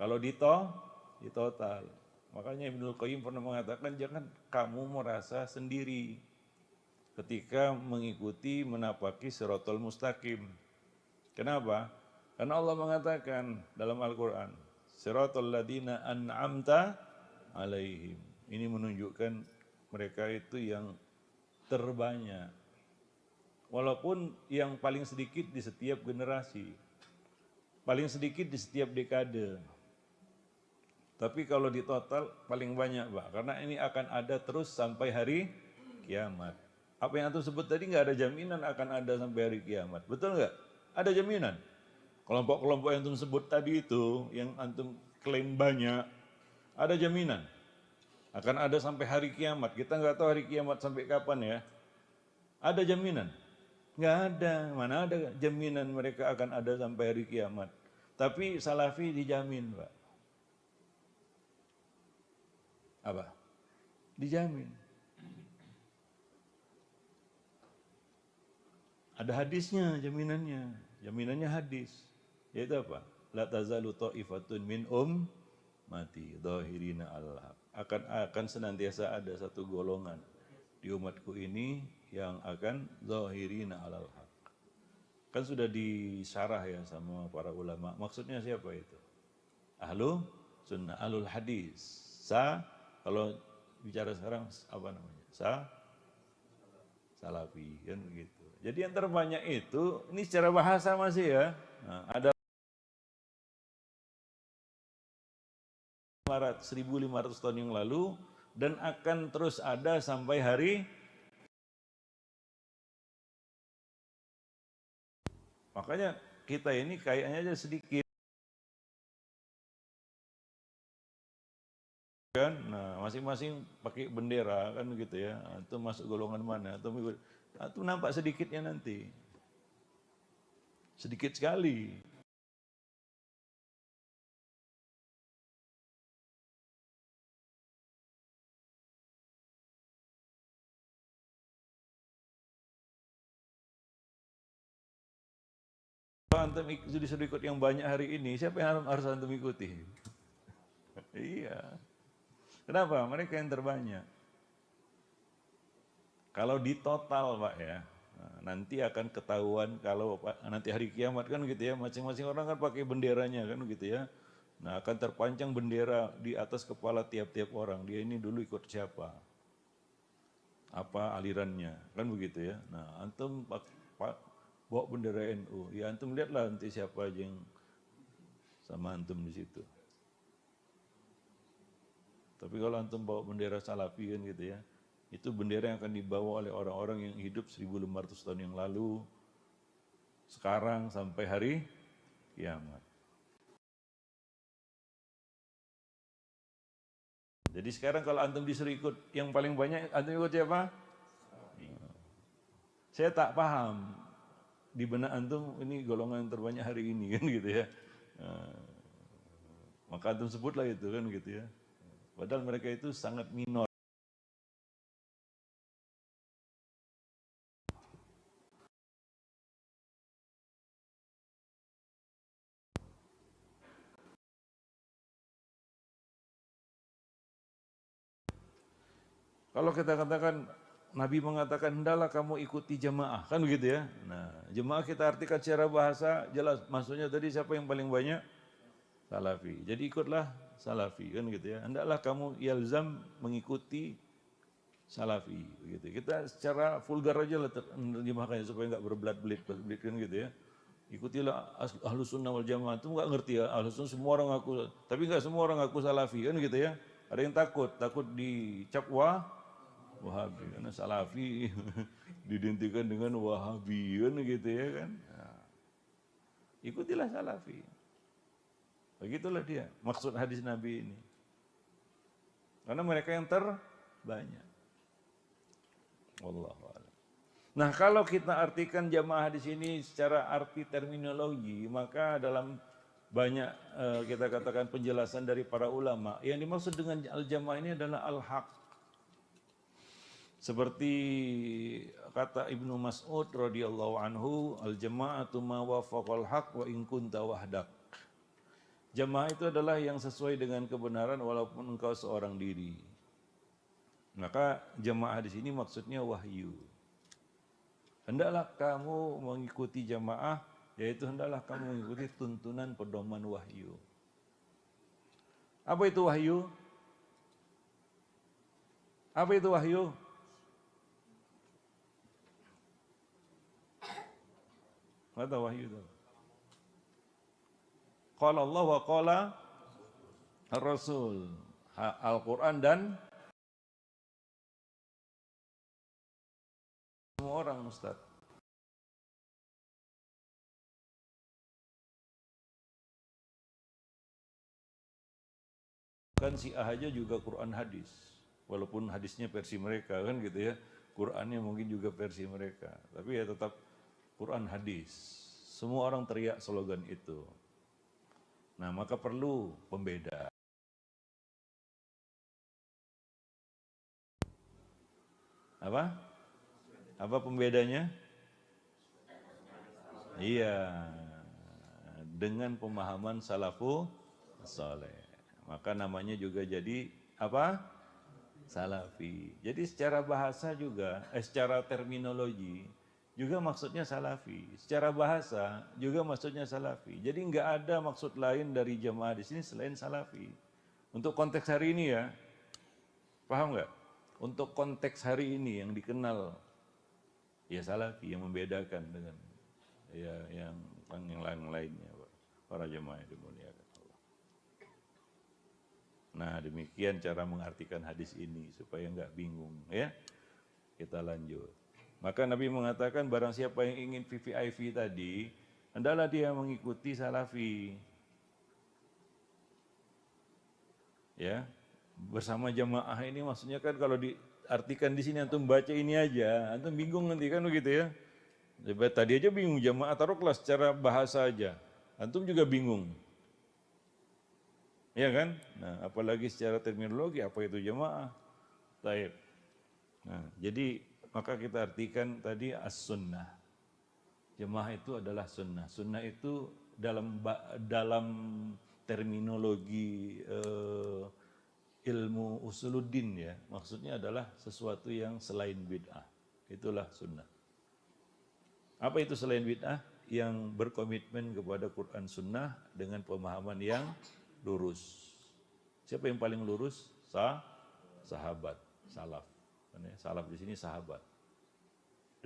Kalau di total. Makanya Ibnul Qayyim pernah mengatakan jangan kamu merasa sendiri ketika mengikuti menapaki Shiratal Mustaqim. Kenapa? Karena Allah mengatakan dalam Al-Quran, Shiratal ladzina an'amta alaihim. Ini menunjukkan mereka itu yang terbanyak. Walaupun yang paling sedikit di setiap generasi. Paling sedikit di setiap dekade. Tapi kalau di total paling banyak, Pak. Karena ini akan ada terus sampai hari kiamat. Apa yang antum sebut tadi nggak ada jaminan akan ada sampai hari kiamat. Betul nggak? Ada jaminan. Kelompok-kelompok yang antum sebut tadi itu, yang antum klaim banyak, ada jaminan. Akan ada sampai hari kiamat. Kita nggak tahu hari kiamat sampai kapan ya. Ada jaminan? Nggak ada. Mana ada jaminan mereka akan ada sampai hari kiamat. Tapi salafi dijamin, Pak. Apa? Dijamin. Ada hadisnya jaminannya. Jaminannya hadis. Yaitu apa? La tazalu ta'ifatun min mati dhahirina al-haq. Akan senantiasa ada satu golongan di umatku ini yang akan zahirina alal haq. Kan sudah disyarah ya sama para ulama. Maksudnya siapa itu? Ahlu sunnah, ahlul hadis. Kalau bicara sekarang apa namanya? Salafi kan begitu. Jadi yang terbanyak itu ini secara bahasa masih ya. Nah, ada 1500 tahun yang lalu dan akan terus ada sampai hari Makanya kita ini kayaknya aja sedikit kan. Nah, masing-masing pakai bendera kan gitu ya. Itu masuk golongan mana? Atau nampak sedikitnya nanti. Sedikit sekali. Kalau antum disuruh ikut yang banyak hari ini, siapa yang harus antum ikuti? Iya. Kenapa? Mereka yang terbanyak. Kalau di total Pak ya, nanti akan ketahuan kalau nanti hari kiamat kan gitu ya, masing-masing orang kan pakai benderanya kan gitu ya. Nah akan terpancang bendera di atas kepala tiap-tiap orang, dia ini dulu ikut siapa, apa alirannya, kan begitu ya. Nah antum bawa bendera NU, ya antum lihatlah nanti siapa aja yang sama antum di situ. Tapi kalau antum bawa bendera Salafi kan gitu ya, itu bendera yang akan dibawa oleh orang-orang yang hidup 1500 tahun yang lalu, sekarang sampai hari kiamat. Jadi sekarang kalau antum disuruh ikut yang paling banyak, antum ikut siapa? Saya tak paham di benak antum ini golongan yang terbanyak hari ini kan gitu ya. Maka antum sebutlah itu kan gitu ya. Padahal mereka itu sangat minor. Kalau kita katakan Nabi mengatakan hendaklah kamu ikuti jamaah, kan begitu ya. Nah, jamaah kita artikan secara bahasa jelas. Maksudnya tadi siapa yang paling banyak? Salafi. Jadi ikutlah Salafi, kan gitu ya. Hendaklah kamu yalzam mengikuti Salafi, gitu. Kita secara vulgar aja lah terjemahkannya supaya nggak berbelit-belit kan gitu ya. Ikutilah Ahlus Sunnah wal Jamaah. Itu nggak ngerti ya. Ahlus Sunnah semua orang ngaku, tapi nggak semua orang ngaku Salafi, kan gitu ya. Ada yang takut dicap Wahabi, karena Salafi diidentikan dengan Wahabian gitu ya kan. Nah, ikutilah Salafi. Begitulah dia maksud hadis Nabi ini. Karena mereka yang terbanyak. Wallahu a'lam. Nah, kalau kita artikan jamaah di sini secara arti terminologi, maka dalam banyak kita katakan penjelasan dari para ulama, yang dimaksud dengan al-jamaah ini adalah al-haq. Seperti kata Ibnu Mas'ud radhiyallahu anhu, al-jama'atu ma wafaqal haq wa in kunta wahdak. Jamaah itu adalah yang sesuai dengan kebenaran walaupun engkau seorang diri. Maka jamaah di sini maksudnya wahyu. Hendaklah kamu mengikuti jamaah, yaitu hendaklah kamu mengikuti tuntunan pedoman wahyu. Apa itu wahyu? Apa itu wahyu? Kata wahyu itu. Qala Allah wa qala Rasul. Al-Quran dan semua orang, Ustaz. Kan si aja juga Quran hadis. Walaupun hadisnya versi mereka kan gitu ya. Qurannya mungkin juga versi mereka. Tapi ya tetap Quran hadis. Semua orang teriak slogan itu. Nah, maka perlu pembeda. Apa? Apa pembedanya? Iya. Dengan pemahaman salafus saleh. Maka namanya juga jadi apa? Salafi. Jadi secara bahasa juga, secara terminologi juga maksudnya salafi. Secara bahasa juga maksudnya salafi. Jadi nggak ada maksud lain dari jamaah di sini selain salafi. Untuk konteks hari ini ya, paham nggak? Untuk konteks hari ini yang dikenal ya salafi yang membedakan dengan ya yang lainnya, para jamaah yang dimuliakan Allah. Nah demikian cara mengartikan hadis ini supaya nggak bingung ya. Kita lanjut. Maka Nabi mengatakan barang siapa yang ingin VVIP tadi, hendaklah dia mengikuti salafi. Ya, bersama jamaah ini maksudnya kan kalau diartikan di sini antum baca ini aja, antum bingung nanti kan begitu ya. Tadi aja bingung jamaah, taruhlah secara bahasa aja. Antum juga bingung. Ya kan? Nah, apalagi secara terminologi apa itu jamaah. Taib. Nah, jadi maka kita artikan tadi as-sunnah. Jamaah itu adalah sunnah. Sunnah itu dalam terminologi ilmu usuluddin ya, maksudnya adalah sesuatu yang selain bid'ah. Itulah sunnah. Apa itu selain bid'ah? Yang berkomitmen kepada Quran sunnah dengan pemahaman yang lurus. Siapa yang paling lurus? Sahabat, salaf. Salaf di sini sahabat.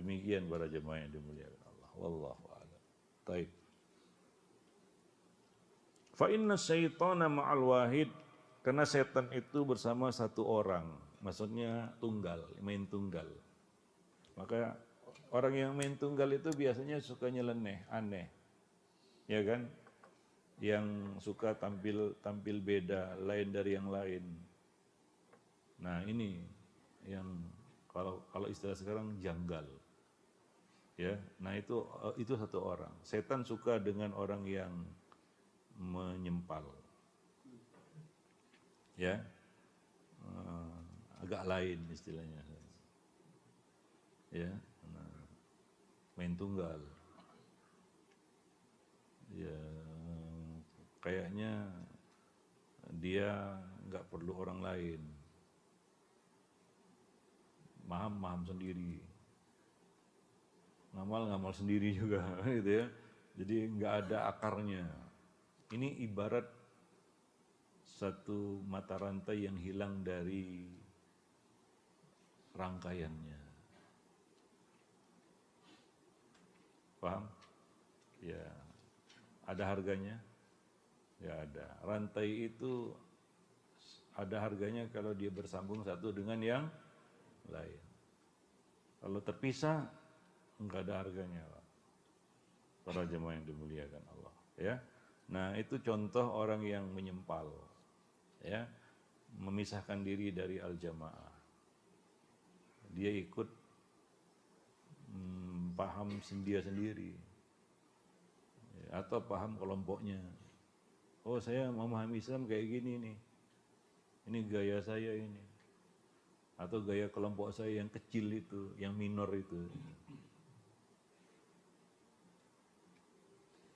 Demikian para jemaah yang dimuliakan Allah. Wallahu a'lam. Taib. Fa inna syaitana ma'al wahid, karena setan itu bersama satu orang, maksudnya tunggal, main tunggal. Maka orang yang main tunggal itu biasanya suka nyeleneh, aneh. Ya kan? Yang suka tampil beda, lain dari yang lain. Nah, ini yang kalau istilah sekarang janggal. Ya. Nah, itu satu orang. Setan suka dengan orang yang menyempal. Ya, agak lain istilahnya, ya, main tunggal, ya, kayaknya dia nggak perlu orang lain, maham sendiri, ngamal sendiri juga, gitu ya, jadi nggak ada akarnya. Ini ibarat satu mata rantai yang hilang dari rangkaiannya. Paham? Ya, ada harganya? Ya ada. Rantai itu ada harganya kalau dia bersambung satu dengan yang lain. Kalau terpisah, enggak ada harganya. Para jemaah yang dimuliakan Allah. Ya. Nah, itu contoh orang yang menyempal. Ya, memisahkan diri dari al-jamaah. Dia ikut paham dia sendiri, ya, atau paham kelompoknya. Oh, saya memahami Islam kayak gini nih, ini gaya saya ini, atau gaya kelompok saya yang kecil itu, yang minor itu,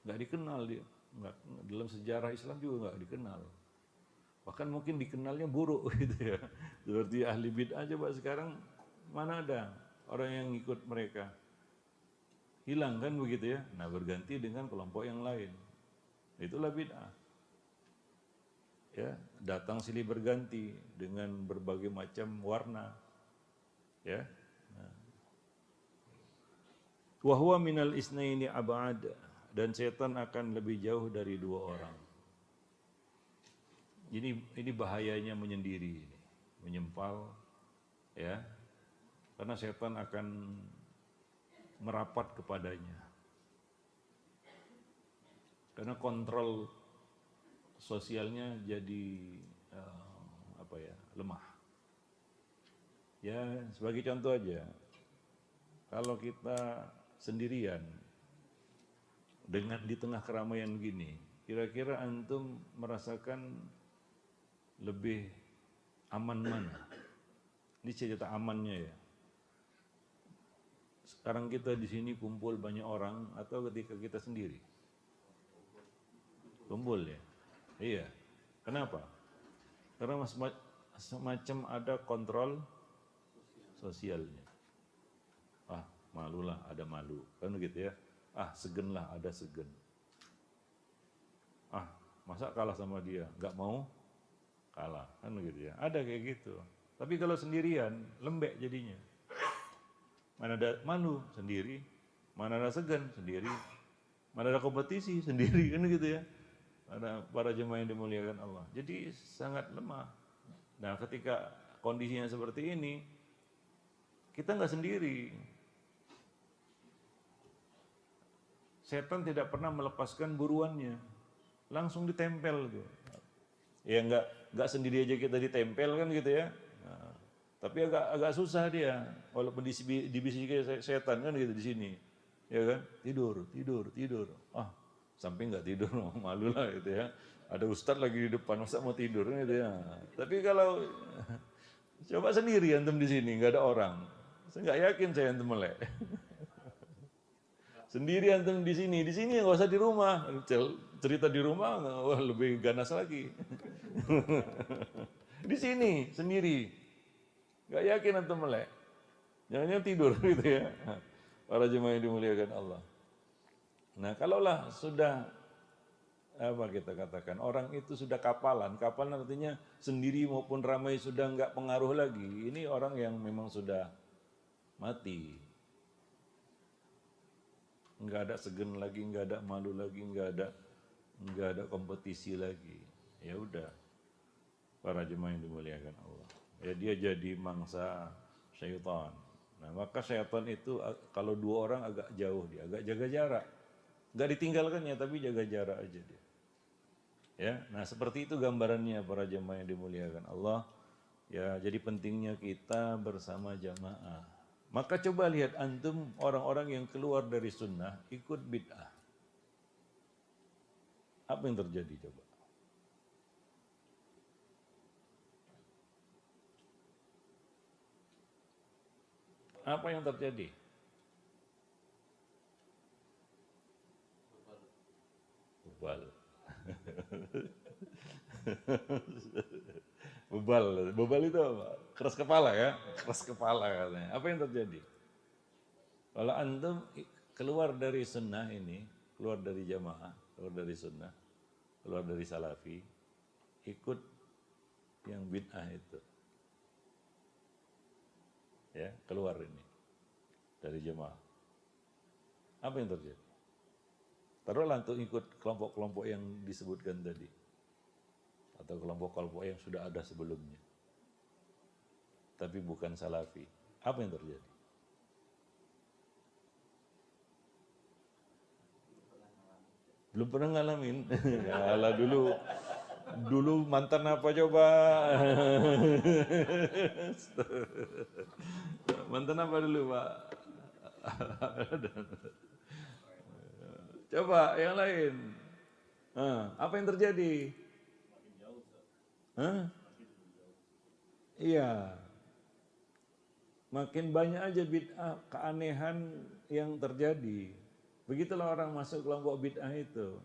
nggak dikenal dia, nggak, dalam sejarah Islam juga nggak dikenal. Bahkan mungkin dikenalnya buruk gitu ya. Seperti ahli bid'ah coba sekarang mana ada orang yang ikut mereka. Hilang kan begitu ya. Nah, berganti dengan kelompok yang lain. Itulah bid'ah. Ya, datang silih berganti dengan berbagai macam warna. Ya. Nah. Wa huwa minal isnaini ab'ad, dan setan akan lebih jauh dari dua orang. Ini bahayanya menyendiri, menyempal, ya, karena setan akan merapat kepadanya, karena kontrol sosialnya jadi lemah. Ya, sebagai contoh aja, kalau kita sendirian dengan di tengah keramaian gini, kira-kira antum merasakan lebih aman mana? Ini cerita amannya ya. Sekarang kita di sini kumpul banyak orang atau ketika kita sendiri? Kumpul ya. Iya. Kenapa? Karena semacam ada kontrol sosialnya. Ah, malulah ada malu. Kan gitu ya. Ah, segenlah ada segen. Ah, masa kalah sama dia? Enggak mau kalah, kan begitu ya. Ada kayak gitu. Tapi kalau sendirian, lembek jadinya. Mana ada malu sendiri, mana ada segan sendiri, mana ada kompetisi sendiri, kan gitu ya. Ada para jemaah yang dimuliakan Allah. Jadi sangat lemah. Nah, ketika kondisinya seperti ini, kita nggak sendiri. setan tidak pernah melepaskan buruannya, langsung ditempel tuh. Ya nggak sendiri aja kita ditempel kan gitu ya. Nah, tapi agak susah dia, walaupun dibisiki setan kan gitu di sini, ya kan, tidur. Ah, sampai nggak tidur, malu lah gitu ya. Ada ustadz lagi di depan, masa mau tidur gitu ya. Tapi kalau coba sendiri antum di sini, nggak ada orang, saya nggak yakin saya antum melek. Sendiri antum di sini nggak usah di rumah. Cerita di rumah, wah lebih ganas lagi. Di sini sendiri, nggak yakin antum melek. Jangan tidur gitu ya. Para jemaah yang dimuliakan Allah. Nah, kalaulah sudah apa kita katakan, orang itu sudah kapalan artinya sendiri maupun ramai sudah nggak pengaruh lagi. Ini orang yang memang sudah mati. Nggak ada segen lagi, nggak ada malu lagi, nggak ada kompetisi lagi. Ya udah, para jemaah yang dimuliakan Allah. Ya dia jadi mangsa syaitan. Nah maka syaitan itu kalau dua orang agak jauh dia, agak jaga jarak. Nggak ditinggalkannya tapi jaga jarak aja dia. Ya, nah seperti itu gambarannya para jemaah yang dimuliakan Allah. Ya, jadi pentingnya kita bersama jamaah. Maka coba lihat antum orang-orang yang keluar dari sunnah ikut bid'ah. Apa yang terjadi coba? Apa yang terjadi? Bebal. Bebal itu apa? Keras kepala ya, keras kepala katanya. Apa yang terjadi? Kalau antum keluar dari sunnah ini, keluar dari jamaah, keluar dari sunnah, keluar dari salafi, ikut yang bid'ah itu, ya keluar ini dari jamaah. Apa yang terjadi? Taruhlah untuk ikut kelompok-kelompok yang disebutkan tadi, atau kelompok-kelompok yang sudah ada sebelumnya, tapi bukan salafi. Apa yang terjadi? Belum pernah ngalamin. Alah dulu mantan apa coba? Mantan apa dulu, Pak? Coba yang lain. Apa yang terjadi? Iya. Makin banyak aja bid'ah, keanehan yang terjadi. Begitulah orang masuk kelompok bid'ah itu.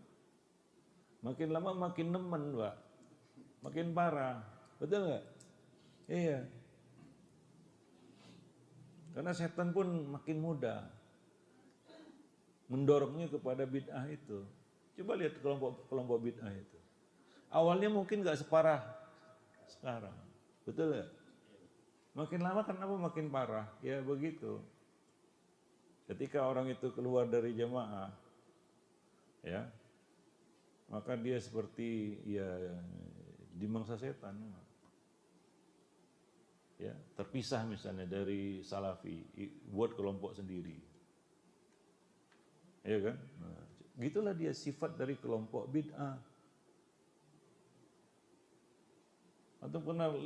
Makin lama makin nemen, Pak. Makin parah. Betul nggak? Iya. Karena setan pun makin mudah mendorongnya kepada bid'ah itu. Coba lihat kelompok bid'ah itu. Awalnya mungkin nggak separah sekarang. Betul nggak? Makin lama kenapa makin parah? Ya begitu. Ketika orang itu keluar dari jamaah, ya, maka dia seperti ya dimangsa setan. Ya, terpisah misalnya dari salafi, buat kelompok sendiri. Ya kan? Nah, gitulah dia sifat dari kelompok bid'ah. Atau kenal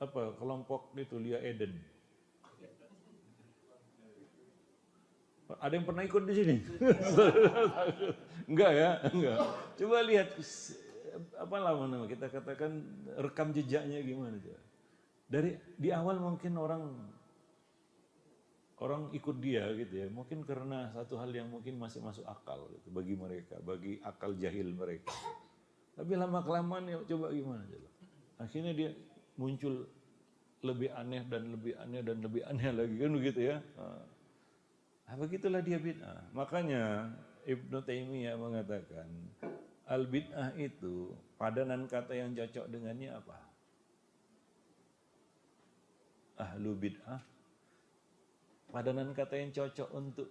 apa kelompok itu Lia Eden? Ada yang pernah ikut di sini? Enggak ya, enggak. Coba lihat apa nama kita katakan rekam jejaknya gimana coba. Dari di awal mungkin orang ikut dia gitu ya, mungkin karena satu hal yang mungkin masih masuk akal gitu bagi mereka, bagi akal jahil mereka. Tapi lama kelamaan ya coba gimana coba. Akhirnya dia muncul lebih aneh dan lebih aneh dan lebih aneh lagi kan begitu ya. Begitulah dia bid'ah. Makanya Ibnu Taimiyah mengatakan al bid'ah itu padanan kata yang cocok dengannya apa? Ahlu bid'ah. Padanan kata yang cocok untuk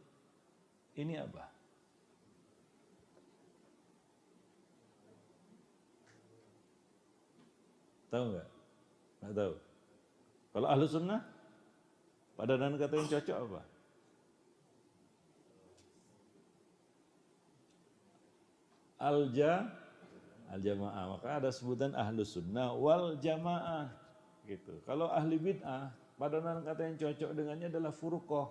ini apa? Tahu nggak? Nggak tahu. Kalau ahlu sunnah, padanan kata yang cocok apa? al-jamaah. Maka ada sebutan ahlus sunnah wal jamaah gitu. Kalau ahli bid'ah, padanan kata yang cocok dengannya adalah furqah.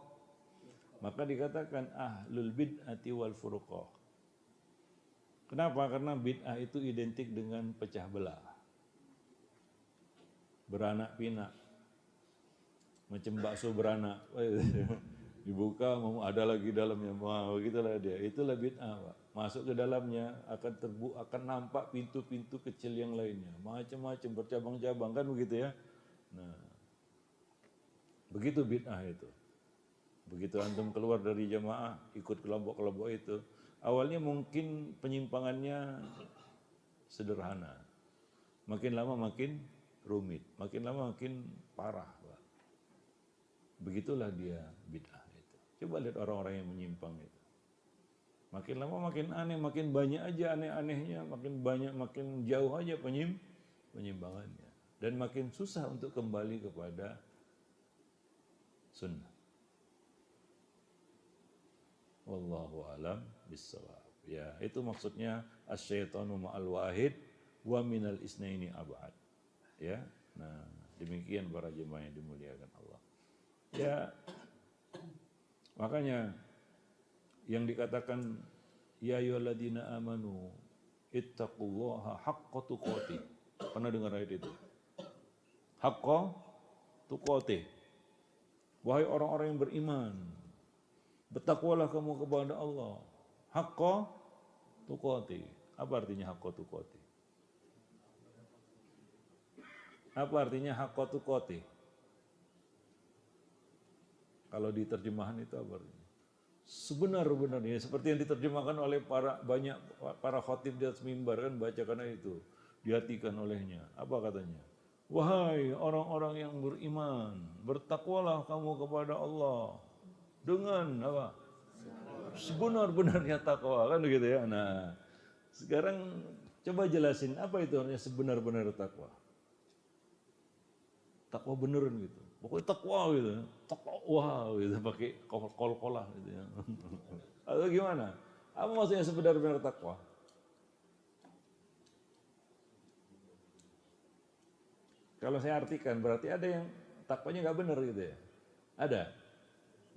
Maka dikatakan ahlul bid'ati wal furqah. Kenapa? Karena bid'ah itu identik dengan pecah belah, beranak pinak, macam bakso beranak. Dibuka mau ada lagi dalamnya, mau gitulah dia. Itulah bid'ah, Pak. Masuk ke dalamnya akan nampak pintu-pintu kecil yang lainnya, macam-macam bercabang-cabang kan begitu ya. Nah, begitu bid'ah itu. Begitu antum keluar dari jamaah ikut kelompok-kelompok itu, awalnya mungkin penyimpangannya sederhana. Makin lama makin rumit, makin lama makin parah, Pak. Begitulah dia bid'ah itu. Coba lihat orang-orang yang menyimpang itu. Makin lama makin aneh, makin banyak aja aneh-anehnya, makin banyak, makin jauh aja penyimpangannya. Dan makin susah untuk kembali kepada sunnah. Wallahu alam bissawab. Ya, itu maksudnya asyaitanu ma'al wahid wa minal isnaini ab'ad. Ya. Nah, demikian para jemaah yang dimuliakan Allah. Ya. Makanya yang dikatakan ya ayyuhalladzina amanu ittaqullaha haqqa tuqatih. Pernah dengar ayat itu? Haqqa tuqatih. Wahai orang-orang yang beriman, bertakwalah kamu kepada Allah. Haqqa tuqatih. Apa artinya haqqa tuqatih? Apa artinya haqqa tuqatih? Kalau di terjemahan itu apa artinya? Sebenar-benarnya, seperti yang diterjemahkan oleh para khatib di atas mimbar kan, bacakan itu, dihatikan olehnya. Apa katanya? Wahai orang-orang yang beriman, bertakwalah kamu kepada Allah dengan apa? Sebenar-benarnya takwa, kan begitu ya. Nah, sekarang coba jelasin apa itu artinya sebenar-benar takwa. Takwa beneran gitu. Pokoknya takwa gitu. Takwa gitu pakai kol-kolah gitu ya. Atau gimana? Apa maksudnya sebenar-benar takwa? Kalau saya artikan berarti ada yang takwanya nggak benar gitu ya. Ada?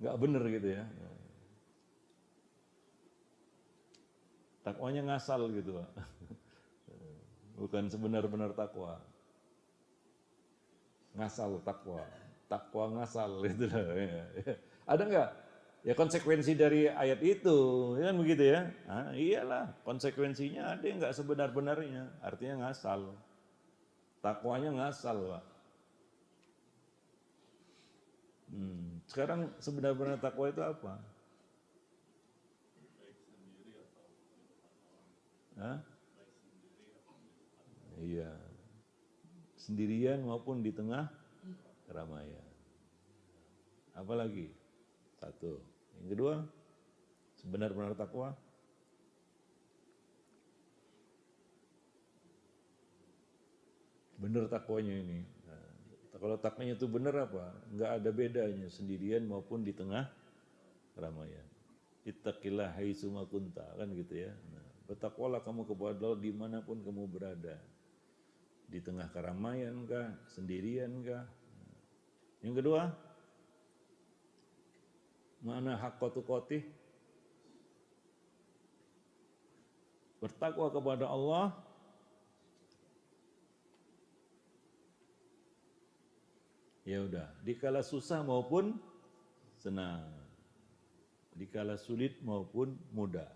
Nggak benar gitu ya. Takwanya ngasal gitu, Pak. Bukan sebenar-benar takwa. Ngasal takwa. Takwa ngasal gitu lah. Ada nggak? Ya konsekuensi dari ayat itu, kan begitu ya? Nah, iyalah, konsekuensinya ada yang nggak sebenar-benarnya, artinya ngasal. Takwanya ngasal, Pak. Sekarang sebenar-benar takwa itu apa? Hah? Iya. Sendirian maupun di tengah keramaian. Apa lagi? Satu. Yang kedua, sebenar-benar takwa. Benar takwanya ini. Nah, kalau takwanya itu benar apa? Enggak ada bedanya sendirian maupun di tengah keramaian. Ittaqillah haitsu ma kunta, kan gitu ya. Nah, bertakwalah kamu kepada Allah dimanapun kamu berada. Di tengah keramaian kah, sendirian kah. Yang kedua, mana haqqa tuqatih? Bertakwa kepada Allah ya udah, dikala susah maupun senang, dikala sulit maupun mudah.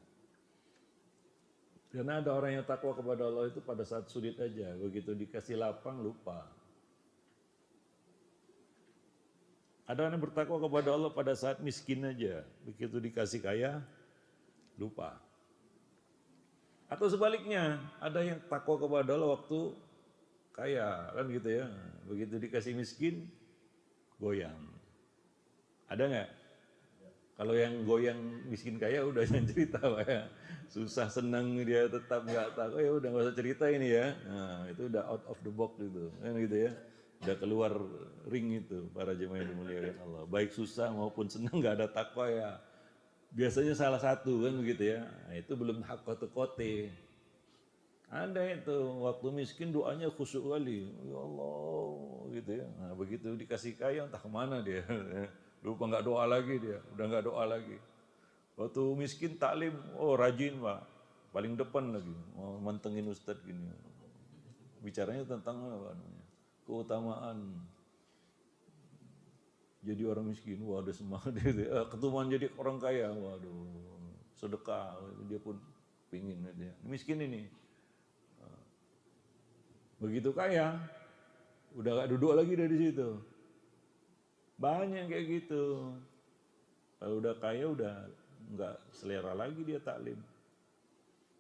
Karena ada orang yang takwa kepada Allah itu pada saat sulit aja, begitu dikasih lapang lupa. Ada orang yang bertakwa kepada Allah pada saat miskin aja, begitu dikasih kaya lupa. Atau sebaliknya, ada yang takwa kepada Allah waktu kaya, kan gitu ya. Begitu dikasih miskin, goyang. Ada nggak? Kalau yang goyang miskin kaya udah jangan cerita, Pak ya. Susah senang dia tetap nggak takwa, ya udah nggak usah cerita ini ya. Nah, itu udah out of the box gitu, kan gitu ya. Udah keluar ring itu para jemaah yang dimuliakan Allah. Baik susah maupun senang nggak ada takwa ya. Biasanya salah satu kan begitu ya. Nah, itu belum haqqa tuqatih. Ada itu, waktu miskin doanya khusyuk kali. Ya Allah, gitu ya. Nah, begitu dikasih kaya entah kemana dia. Lupa nggak doa lagi dia, udah nggak doa lagi. Waktu miskin taklim, oh rajin Pak. Paling depan lagi, oh, mantengin ustadz gini. Bicaranya tentang apa namanya? Keutamaan jadi orang miskin, waduh semangat dia. Ketumaan jadi orang kaya, waduh sedekah, dia pun pingin dia. Miskin ini, begitu kaya, udah gak duduk lagi dari situ. Banyak kayak gitu. Kalau udah kaya udah nggak selera lagi dia taklim.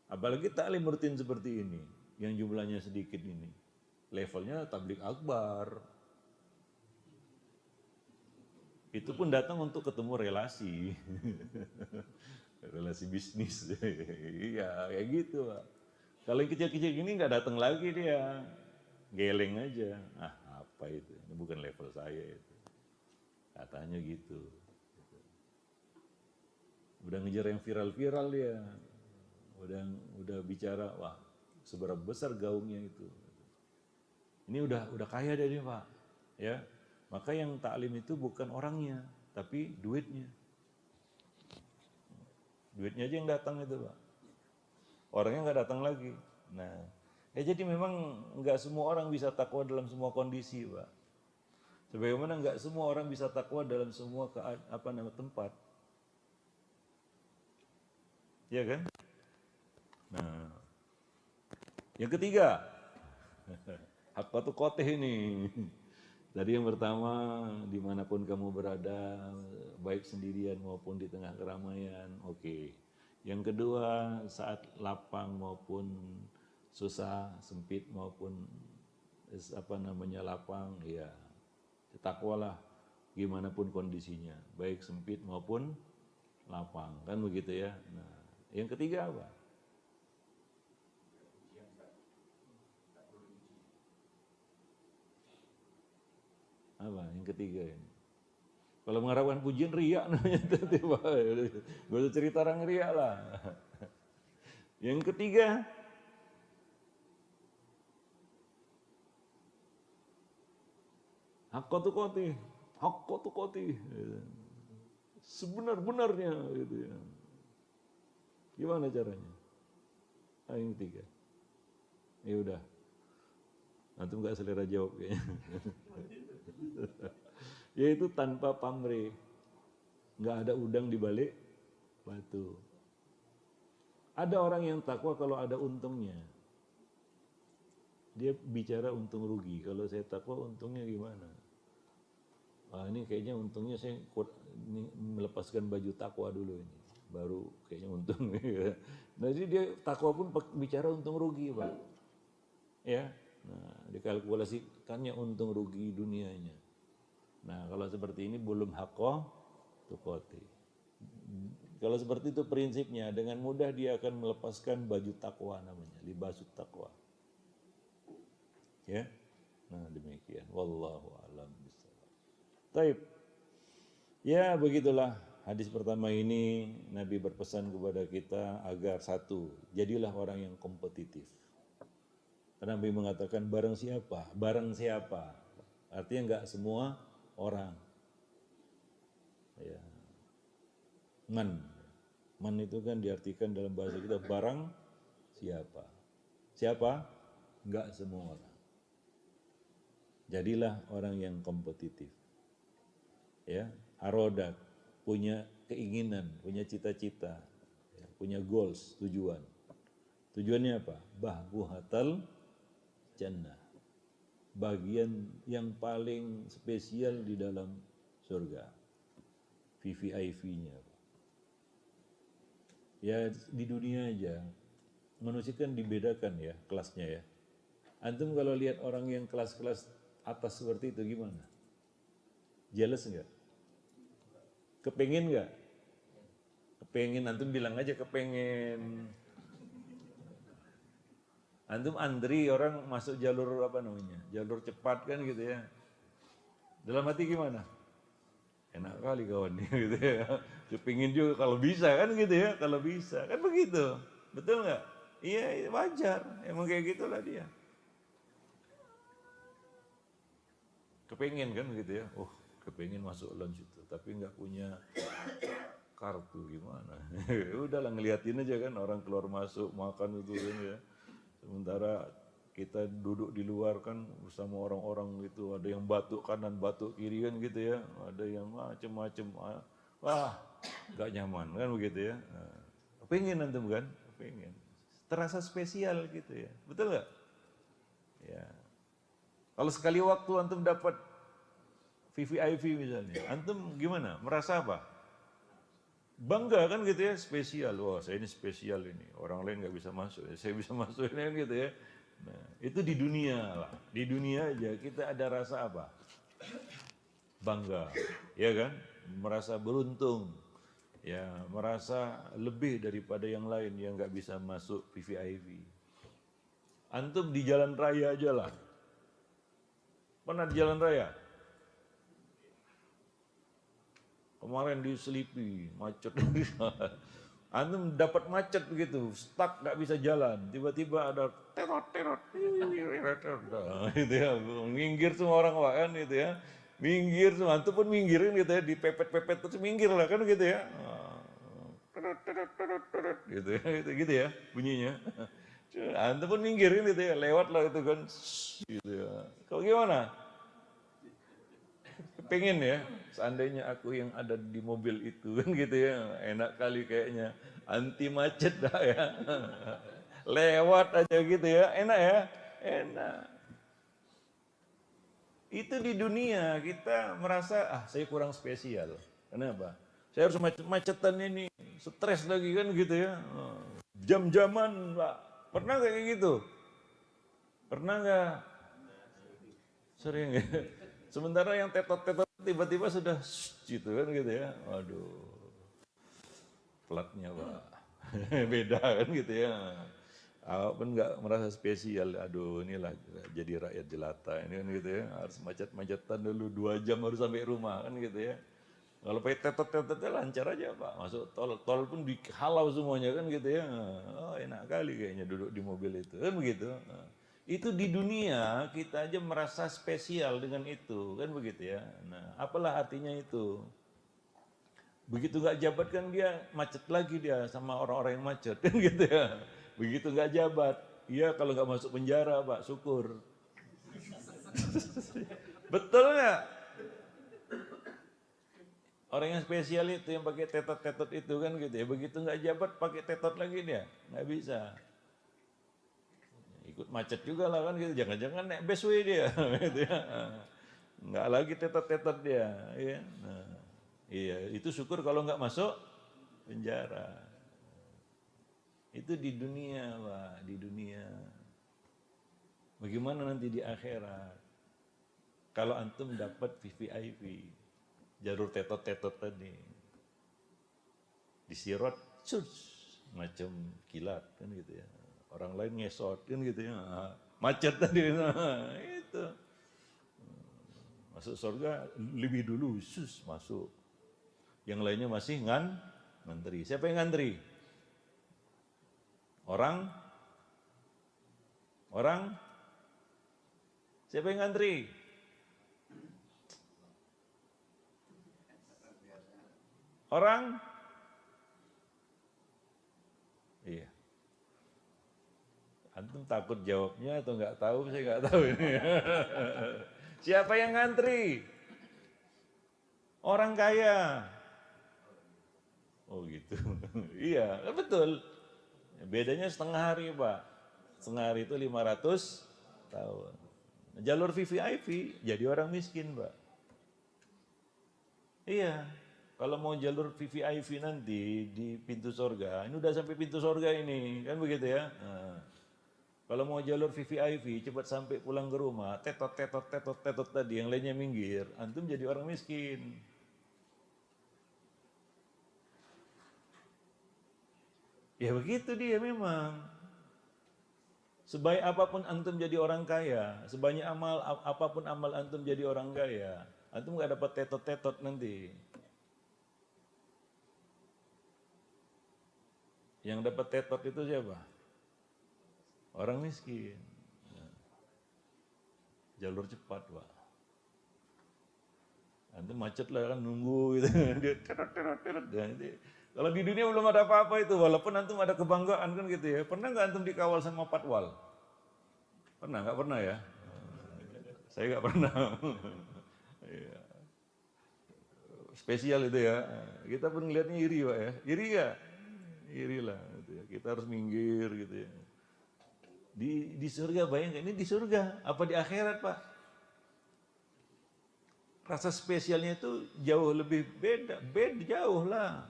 Apalagi taklim rutin seperti ini, yang jumlahnya sedikit ini. Levelnya tablik akbar. Itu pun datang untuk ketemu relasi. Relasi bisnis. Iya, kayak gitu Pak. Kalau yang kecil-kecil gini nggak datang lagi dia. Geleng aja. Ah, apa itu? Ini bukan level saya itu. Katanya gitu. Udah ngejar yang viral-viral dia. Udah bicara, wah seberapa besar gaungnya itu. Ini udah kaya dia Pak. Ya. Maka yang taklim itu bukan orangnya, tapi duitnya. Duitnya aja yang datang itu Pak. Orangnya nggak datang lagi. Nah, jadi memang nggak semua orang bisa takwa dalam semua kondisi Pak. Sebagaimana nggak semua orang bisa takwa dalam semua tempat. Ya kan? Nah, yang ketiga, haqqatu qotih ini. Tadi yang pertama, dimanapun kamu berada, baik sendirian maupun di tengah keramaian, oke. Yang kedua, saat lapang maupun susah, sempit maupun lapang, ya takwalah gimana pun kondisinya, baik sempit maupun lapang, kan begitu ya. Nah, yang ketiga apa? Apa yang ketiga ini? Kalau mengharapkan pujian riak namanya tiba. Gak usah cerita orang riak lah. Yang ketiga, haqqatu qoti. Sebenar-benarnya gitu ya. Gimana caranya? Yang ketiga. Ya udah. Antum nggak selera jawab kayaknya. Yaitu tanpa pamrih, nggak ada udang di balik batu. Ada orang yang takwa kalau ada untungnya, dia bicara untung rugi. Kalau saya takwa untungnya gimana? Ah ini kayaknya untungnya saya ini melepaskan baju takwa dulu ini, baru kayaknya untung. Nah jadi dia takwa pun bicara untung rugi Pak, ya. Nah dikalkulasikannya untung rugi dunianya. Nah kalau seperti ini belum haqqo tuqati. Kalau seperti itu prinsipnya, dengan mudah dia akan melepaskan baju takwa namanya, libasut takwa. Ya, nah demikian. Wallahu a'lam bishawab. Taib. Ya begitulah hadis pertama ini Nabi berpesan kepada kita agar satu, jadilah orang yang kompetitif. Nabi mengatakan barang siapa. Artinya enggak semua orang. Ya. Man itu kan diartikan dalam bahasa kita barang siapa. Siapa? Enggak semua orang. Jadilah orang yang kompetitif. Ya, arodat, punya keinginan, punya cita-cita, ya, punya goals, tujuan. Tujuannya apa? Bahbuhatal jannah. Bagian yang paling spesial di dalam surga. VVIP-nya. Ya di dunia aja, manusia kan dibedakan ya kelasnya ya. Antum kalau lihat orang yang kelas-kelas atas seperti itu gimana? Jealous enggak? Kepengen enggak? Kepengen, antum bilang aja kepengen. Antum antri orang masuk jalur apa namanya? Jalur cepat kan gitu ya. Dalam hati gimana? Enak kali kawan gitu ya. Kepingin juga kalau bisa kan gitu ya, kalau bisa. Kan begitu. Betul nggak? Iya wajar, emang kayak gitulah dia. Kepengen kan gitu ya, kepengen masuk lunch itu, tapi nggak punya kartu gimana. Udahlah ngeliatin aja kan orang keluar masuk makan itu kan ya. Sementara kita duduk di luar kan bersama orang-orang gitu, ada yang batuk kanan, batuk kiri kan gitu ya, ada yang macem-macem, wah nggak nyaman kan begitu ya. Pengen antum kan, pengen. Terasa spesial gitu ya, betul nggak? Ya. Kalau sekali waktu antum dapat VVIP misalnya, antum gimana? Merasa apa? Bangga kan gitu ya, spesial. Wah saya ini spesial ini, orang lain nggak bisa masuk, saya bisa masuk ini kan gitu ya. Nah, itu di dunia lah, di dunia aja kita ada rasa apa? Bangga, ya kan? Merasa beruntung, ya merasa lebih daripada yang lain yang nggak bisa masuk VVIP. Antum di jalan raya aja lah. Pernah di jalan raya? Kemarin di Selipi, macet. Antum dapat macet begitu, stuck nggak bisa jalan. Tiba-tiba ada terot, gitu ya, minggir semua orang kan gitu ya. Minggir semua, antum pun minggirin gitu ya, dipepet-pepet terus minggir lah kan gitu ya. Gitu ya, gitu ya bunyinya. Antum pun minggirin gitu ya, lewat lah itu kan, gitu ya. Kau gimana? Pengen ya, seandainya aku yang ada di mobil itu kan gitu ya, enak kali kayaknya, anti macet dah ya. Lewat aja gitu ya, enak ya, enak. Itu di dunia kita merasa, saya kurang spesial. Kenapa? Saya harus macet-macetan ini, stres lagi kan gitu ya. Jam-jaman, Pak. Pernah gak kayak gitu? Pernah gak? Sering ya. Sementara yang tetot-tetot tiba-tiba sudah gitu kan gitu ya. Waduh. Platnya Pak. Beda kan gitu ya. Awak pun nggak merasa spesial. Aduh inilah jadi rakyat jelata ini kan gitu ya. Harus macet-macetan dulu 2 jam harus sampai rumah kan gitu ya. Kalau pakai tetot-tetotnya lancar aja Pak. Masuk tol pun dihalau semuanya kan gitu ya. Oh enak kali kayaknya duduk di mobil itu kan begitu. Itu di dunia kita aja merasa spesial dengan itu kan begitu ya. Nah apalah artinya itu. Begitu nggak jabat kan dia macet lagi dia sama orang-orang yang macet kan gitu ya. Begitu nggak jabat, iya kalau nggak masuk penjara Pak, syukur. Betul nggak? Orang yang spesial itu yang pakai tetot-tetot itu kan gitu ya. Begitu nggak jabat pakai tetot lagi dia, nggak bisa. Ikut macet juga lah kan gitu. Jangan-jangan naik busway dia, gitu ya. Nggak lagi tetot-tetot dia, ya. Nah, iya itu syukur kalau nggak masuk penjara. Itu di dunia Pak, di dunia. Bagaimana nanti di akhirat? Kalau antum dapat VVIP, jalur tetot-tetot tadi, disirot, macam kilat kan gitu ya. Orang lain ngesot kan gitu ya, macet tadi, itu. Masuk surga lebih dulu, masuk. Yang lainnya masih ngantri. Siapa yang ngantri? Orang? Siapa yang ngantri? Orang? Iya. Antum takut jawabnya atau nggak tahu? Saya nggak tahu ini. Siapa yang ngantri? Orang kaya. Oh gitu. Iya, betul. Bedanya setengah hari Pak. Setengah hari itu 500 tahun. Jalur VVIP jadi orang miskin Pak. Iya. Kalau mau jalur VVIP nanti di pintu sorga, ini udah sampai pintu sorga ini, kan begitu ya. Nah, kalau mau jalur VVIP cepat sampai pulang ke rumah, tetot tadi, yang lainnya minggir, antum jadi orang miskin. Ya begitu dia memang. Sebaik apapun antum jadi orang kaya, sebanyak apapun amal antum jadi orang kaya, antum gak dapat tetot nanti. Yang dapat tetot itu siapa? orang miskin. Nah, jalur cepat, Pak. Nanti macet lah kan nunggu gitu. Dia teret. Kalau di dunia belum ada apa-apa itu, walaupun antum ada kebanggaan kan gitu ya. Pernah nggak antum dikawal sama patwal? Pernah nggak pernah ya? Saya nggak pernah. Iya. Spesial itu ya. Kita pun ngeliatnya iri, Pak ya. Iri ya? Iri lah. Gitu ya. Kita harus minggir gitu ya. Di surga, bayangkan ini di surga. Apa di akhirat, Pak? Rasa spesialnya itu jauh lebih beda jauh lah.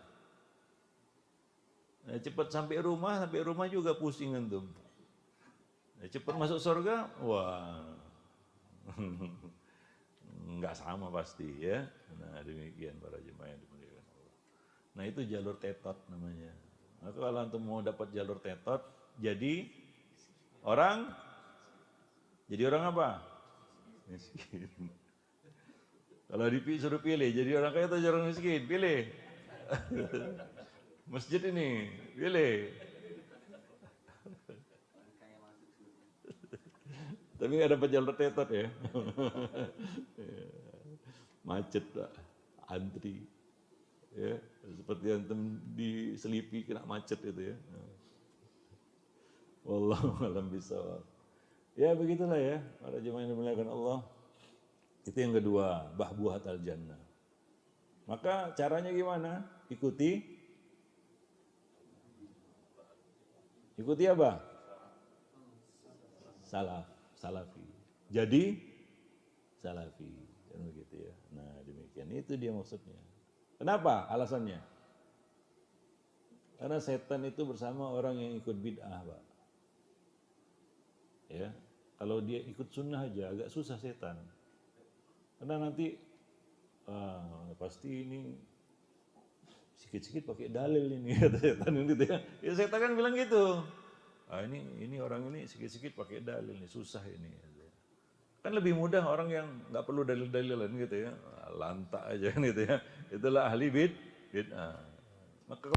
Nah, cepat sampai rumah juga pusing antum. Nah, cepat masuk surga, wah, nggak sama pasti ya. Nah demikian para jemaah yang dimuliakan Allah. Nah itu jalur tetot namanya. Maka kalau antum mau dapat jalur tetot, jadi orang apa? Miskin. Kalau suruh pilih, jadi orang kaya atau orang miskin? Pilih. Masjid ini, pilih. Orang kaya masuk surga. Tapi nggak dapat jalur tetot ya. Macet, Pak. Antri. Ya, seperti antum diselipi kena macet itu ya. Wallahu a'lam bishawab. Ya begitulah ya, para jemaah yang dimuliakan Allah. Itu yang kedua, bahbuhat al-jannah. Maka caranya gimana? Ikuti apa? Salafi. Jadi salafi, kan begitu ya. Nah, demikian itu dia maksudnya. Kenapa? Alasannya? Karena setan itu bersama orang yang ikut bid'ah, Pak. Ya, kalau dia ikut sunnah aja agak susah setan. Karena nanti pasti ini sikit-sikit pakai dalil ini kata setan gitu ya. Ya setan kan bilang gitu. Ini orang ini sikit-sikit pakai dalil nih, susah ini. Kan lebih mudah orang yang nggak perlu dalil-dalilan gitu ya, lantak aja kan gitu ya. Itulah ahli bid'ah. Maka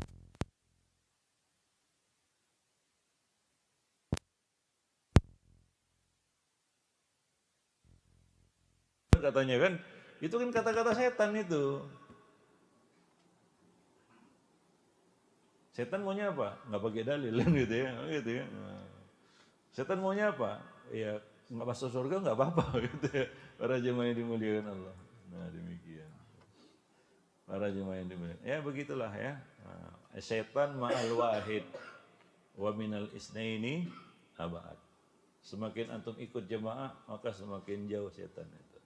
katanya kan, itu kan kata-kata setan itu. Setan maunya apa? Nggak pakai dalil gitu ya, gitu ya. Setan maunya apa? Ya nggak masuk surga nggak apa-apa gitu ya. Para jemaah yang dimuliakan Allah. Nah demikian. Para jemaah yang dimuliakan. Ya begitulah ya. Setan ma'al wahid wa minal isnaini abad. Semakin antum ikut jemaah maka semakin jauh setan itu.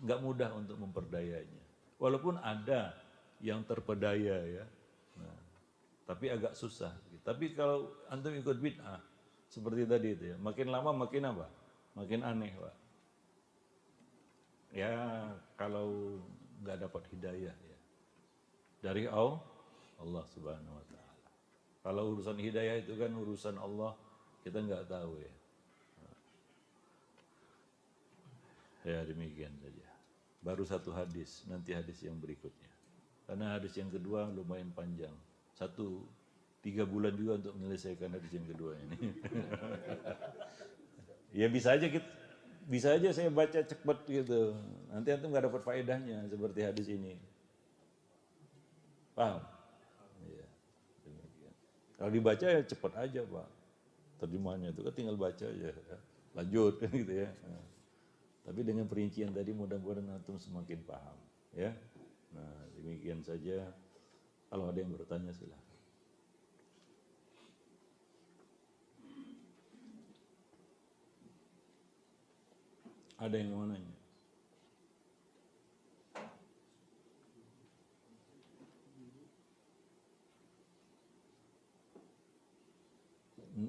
Nggak mudah untuk memperdayanya. Walaupun ada yang terpedaya ya. Nah, tapi agak susah. Tapi kalau antum ikut bid'ah seperti tadi itu ya, makin lama makin apa? Makin aneh, Pak. Ya kalau nggak dapat hidayah ya dari Allah Subhanahu Wa Taala. Kalau urusan hidayah itu kan urusan Allah, kita nggak tahu ya. Ya demikian saja. Baru satu hadis, nanti hadis yang berikutnya. Karena hadis yang kedua lumayan panjang. 3 bulan juga untuk menyelesaikan hadis yang kedua ini. Ya bisa aja saya baca cepat gitu. Nanti antum nggak dapat faedahnya seperti hadis ini. Paham? Iya. Demikian. Kalau dibaca ya cepat aja, Pak. Terjemahannya itu kan tinggal baca aja. Lanjut kan gitu ya. Tapi dengan perincian tadi mudah-mudahan antum semakin paham, ya. Nah, demikian saja. Kalau ada yang bertanya silahkan. Ada yang mau nanya?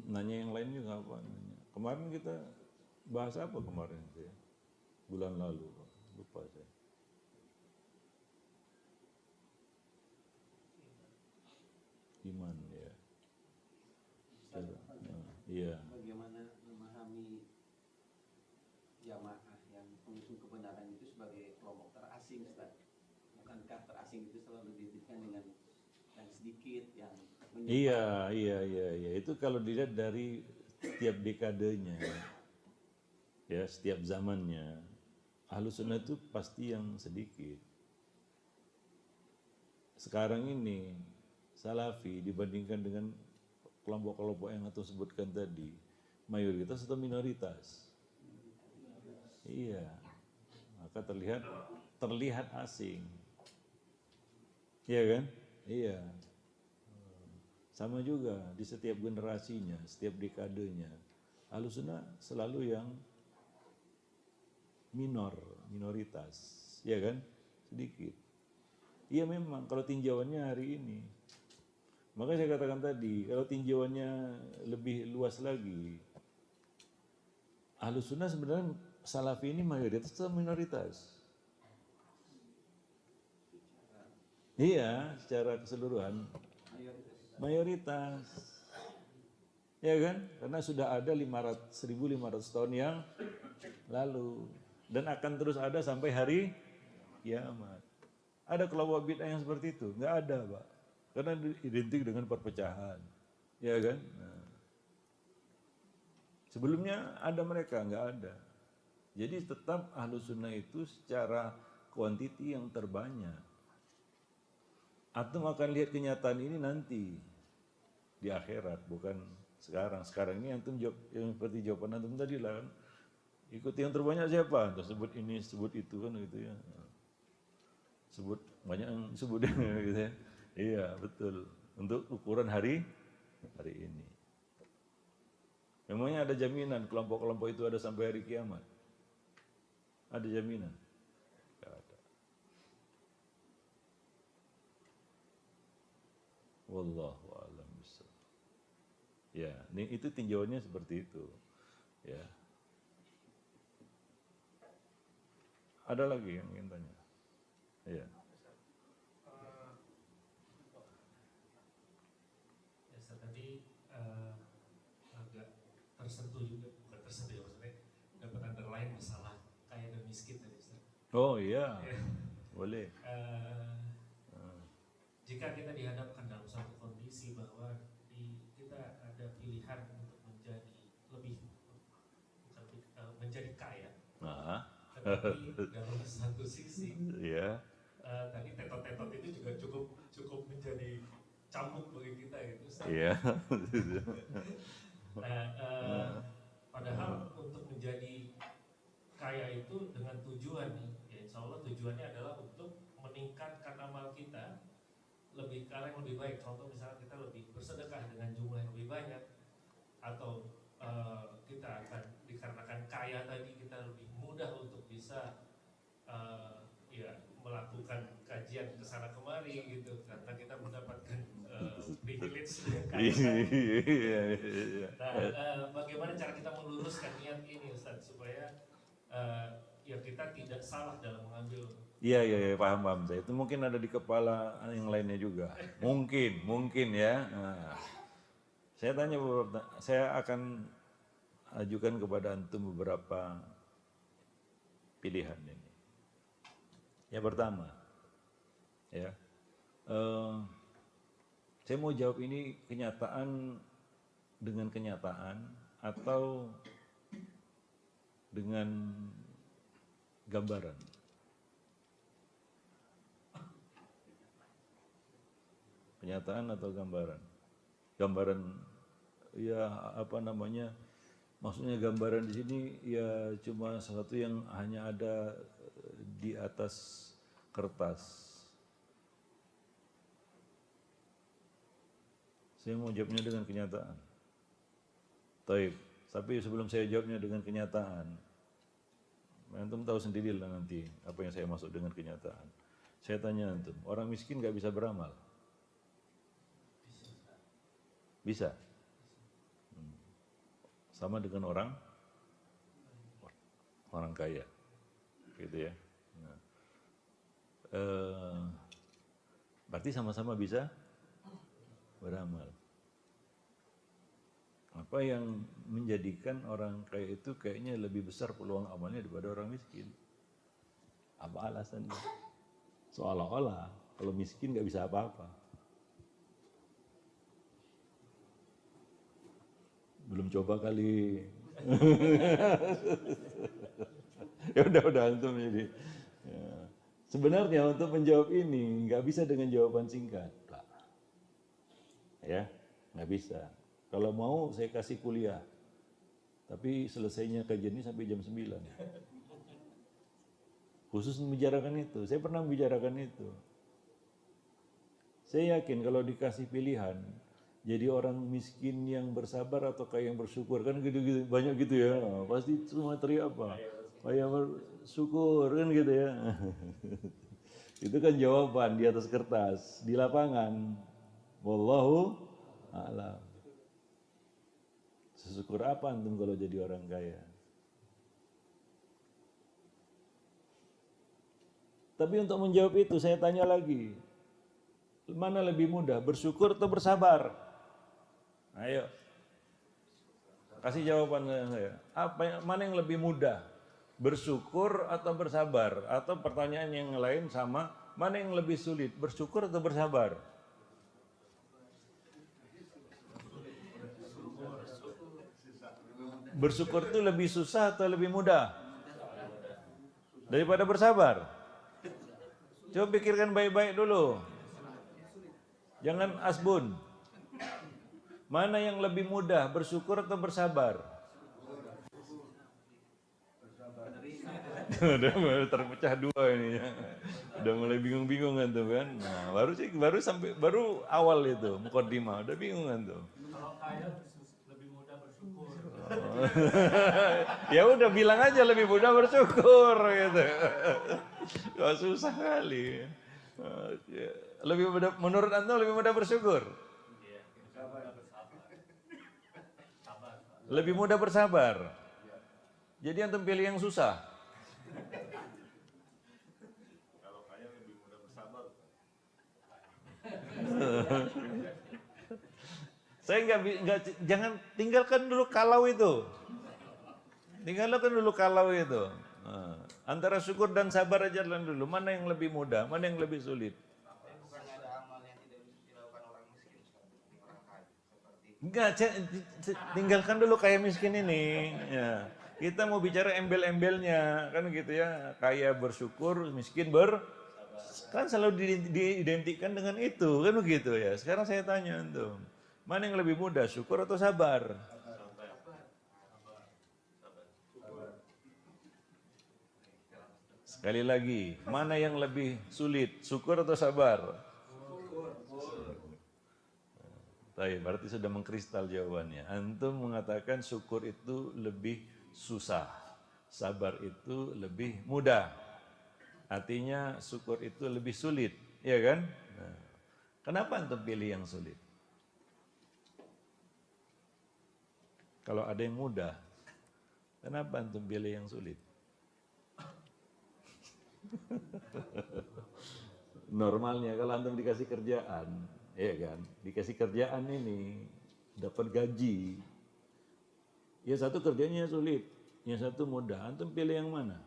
Nanya yang lain juga apa? Nanya. Kemarin kita bahas apa kemarin itu ya? Bulan lalu, lupa saya. Iman ya. Iya. Bagaimana memahami jamaah yang mengusung kebenaran itu sebagai kelompok terasing, Ustaz? Bukankah terasing itu selalu diidentikan dengan yang sedikit, yang Iya. Itu kalau dilihat dari setiap dekadenya, ya setiap zamannya, Ahlus Sunnah itu pasti yang sedikit. Sekarang ini Salafi dibandingkan dengan kelompok-kelompok yang atau sebutkan tadi, mayoritas atau minoritas? Iya, maka terlihat asing, iya kan? Iya, sama juga di setiap generasinya, setiap dekadenya, Ahlus Sunnah selalu yang minoritas, ya kan? Sedikit. Iya memang kalau tinjauannya hari ini. Maka saya katakan tadi, kalau tinjauannya lebih luas lagi, Ahlus Sunnah sebenarnya Salafi ini mayoritas atau minoritas? Iya, secara keseluruhan mayoritas. Ya kan? Karena sudah ada 1.500 tahun yang lalu dan akan terus ada sampai hari kiamat. Ada kelompok bid'ah yang seperti itu? Enggak ada, Pak. Karena identik dengan perpecahan. Ya kan? Nah. Sebelumnya ada mereka, enggak ada. Jadi tetap Ahlus Sunnah itu secara kuantiti yang terbanyak. Antum akan lihat kenyataan ini nanti di akhirat, bukan sekarang. Sekarang ini antum jawab yang seperti jawaban antum tadi lah kan. Ikuti yang terbanyak siapa? Tersebut ini, sebut itu kan gitu ya. Sebut banyak yang sebut gitu ya. Iya, betul. Untuk ukuran hari ini. Memangnya ada jaminan kelompok-kelompok itu ada sampai hari kiamat? Ada jaminan? Tidak ada. Wallahu a'lam bishawab. Ya, itu tinjauannya seperti itu. Ya. Ada lagi yang ingin tanya? Iya. Ya, tadi agak tersentuh juga, bukan tersentuh ya maksudnya dapat underline masalah kaya dan miskin tadi Ustaz. Oh iya, boleh. Jika kita dihadapkan dalam suatu kondisi bahwa kita ada pilihan untuk menjadi menjadi kaya, tetapi dalam satu sisi, tadi tetot-tetot itu juga cukup menjadi cambuk bagi kita gitu. Iya. Padahal untuk menjadi kaya itu dengan tujuan ya insya Allah tujuannya adalah untuk meningkatkan amal kita lebih ke arah yang lebih baik. Contoh misalnya kita lebih bersedekah dengan jumlah yang lebih banyak, atau kita akan dikarenakan kaya tadi kita lebih mudah untuk bisa melakukan kajian kesana kemari gitu karena kita mendapatkan privilege yang kaya. Bagaimana cara kita meluruskan niat ini Ustaz supaya kita tidak salah dalam mengambil. Iya, paham saya. Itu mungkin ada di kepala yang lainnya juga. Mungkin ya. Nah, saya akan ajukan kepada antum beberapa pilihan ini. Yang pertama, ya, saya mau jawab ini kenyataan dengan kenyataan atau dengan gambaran. Kenyataan atau gambaran? Gambaran, ya apa namanya? Maksudnya gambaran di sini ya cuma sesuatu yang hanya ada di atas kertas. Saya mau jawabnya dengan kenyataan. Taib. Tapi sebelum saya jawabnya dengan kenyataan, antum tahu sendirilah nanti apa yang saya maksud dengan kenyataan. Saya tanya antum, orang miskin nggak bisa beramal? Bisa. Sama dengan orang kaya, gitu ya. Nah, berarti sama-sama bisa beramal. Apa yang menjadikan orang kaya itu kayaknya lebih besar peluang amalnya daripada orang miskin? Apa alasannya? Seolah-olah kalau miskin nggak bisa apa-apa. Belum coba kali. Ya udah antum jadi. Ya. Sebenarnya untuk menjawab ini nggak bisa dengan jawaban singkat, Pak. Ya, nggak bisa. Kalau mau saya kasih kuliah, tapi selesainya kajian ini sampai jam 9. Khusus membicarakan itu, saya pernah membicarakan itu. Saya yakin kalau dikasih pilihan, jadi orang miskin yang bersabar atau kaya yang bersyukur, kan gitu-gitu banyak gitu ya. Pasti semua teriak apa? Kaya bersyukur kan gitu ya. Itu kan jawaban di atas kertas, di lapangan. Wallahu a'lam. Sesyukur apa antum kalau jadi orang kaya? Tapi untuk menjawab itu saya tanya lagi, mana lebih mudah, bersyukur atau bersabar? Ayo, kasih jawaban saya. Mana yang lebih mudah, bersyukur atau bersabar? Atau pertanyaan yang lain sama, mana yang lebih sulit, bersyukur atau bersabar? Bersyukur itu lebih susah atau lebih mudah daripada bersabar? Coba pikirkan baik-baik dulu. Jangan asbun. Mana yang lebih mudah, bersyukur atau bersabar? Udah terpecah dua ini ya. Udah mulai bingung-bingung kan tuh kan. Nah, baru awal itu mukadimah udah bingung kan tuh. Kalau kaya lebih mudah bersyukur. Ya udah bilang aja lebih mudah bersyukur gitu. Gak susah kali. Lebih mudah, menurut antum lebih mudah bersyukur? Lebih mudah bersabar. Jadi antum pilih yang susah. Kalau kaya lebih mudah bersabar. Saya jangan tinggalkan dulu kalau itu. Tinggalkan dulu kalau itu. Antara syukur dan sabar aja dulu. Mana yang lebih mudah, mana yang lebih sulit? Bukan ada amal yang tidak bisa dilakukan orang miskin, orang kaya. Seperti Enggak, tinggalkan dulu kaya miskin ini. Ya. Kita mau bicara embel-embelnya, kan gitu ya. Kaya bersyukur, miskin kan selalu diidentikan dengan itu, kan begitu ya. Sekarang saya tanya antum, mana yang lebih mudah, syukur atau sabar? Sekali lagi, mana yang lebih sulit, syukur atau sabar? Baik, berarti sudah mengkristal jawabannya. Antum mengatakan syukur itu lebih susah, sabar itu lebih mudah. Artinya syukur itu lebih sulit, ya kan? Nah, kenapa antum pilih yang sulit? Kalau ada yang mudah, kenapa antum pilih yang sulit? Normalnya kalau antum dikasih kerjaan, ya kan, dikasih kerjaan ini dapat gaji, ya satu kerjanya sulit, yang satu mudah, antum pilih yang mana?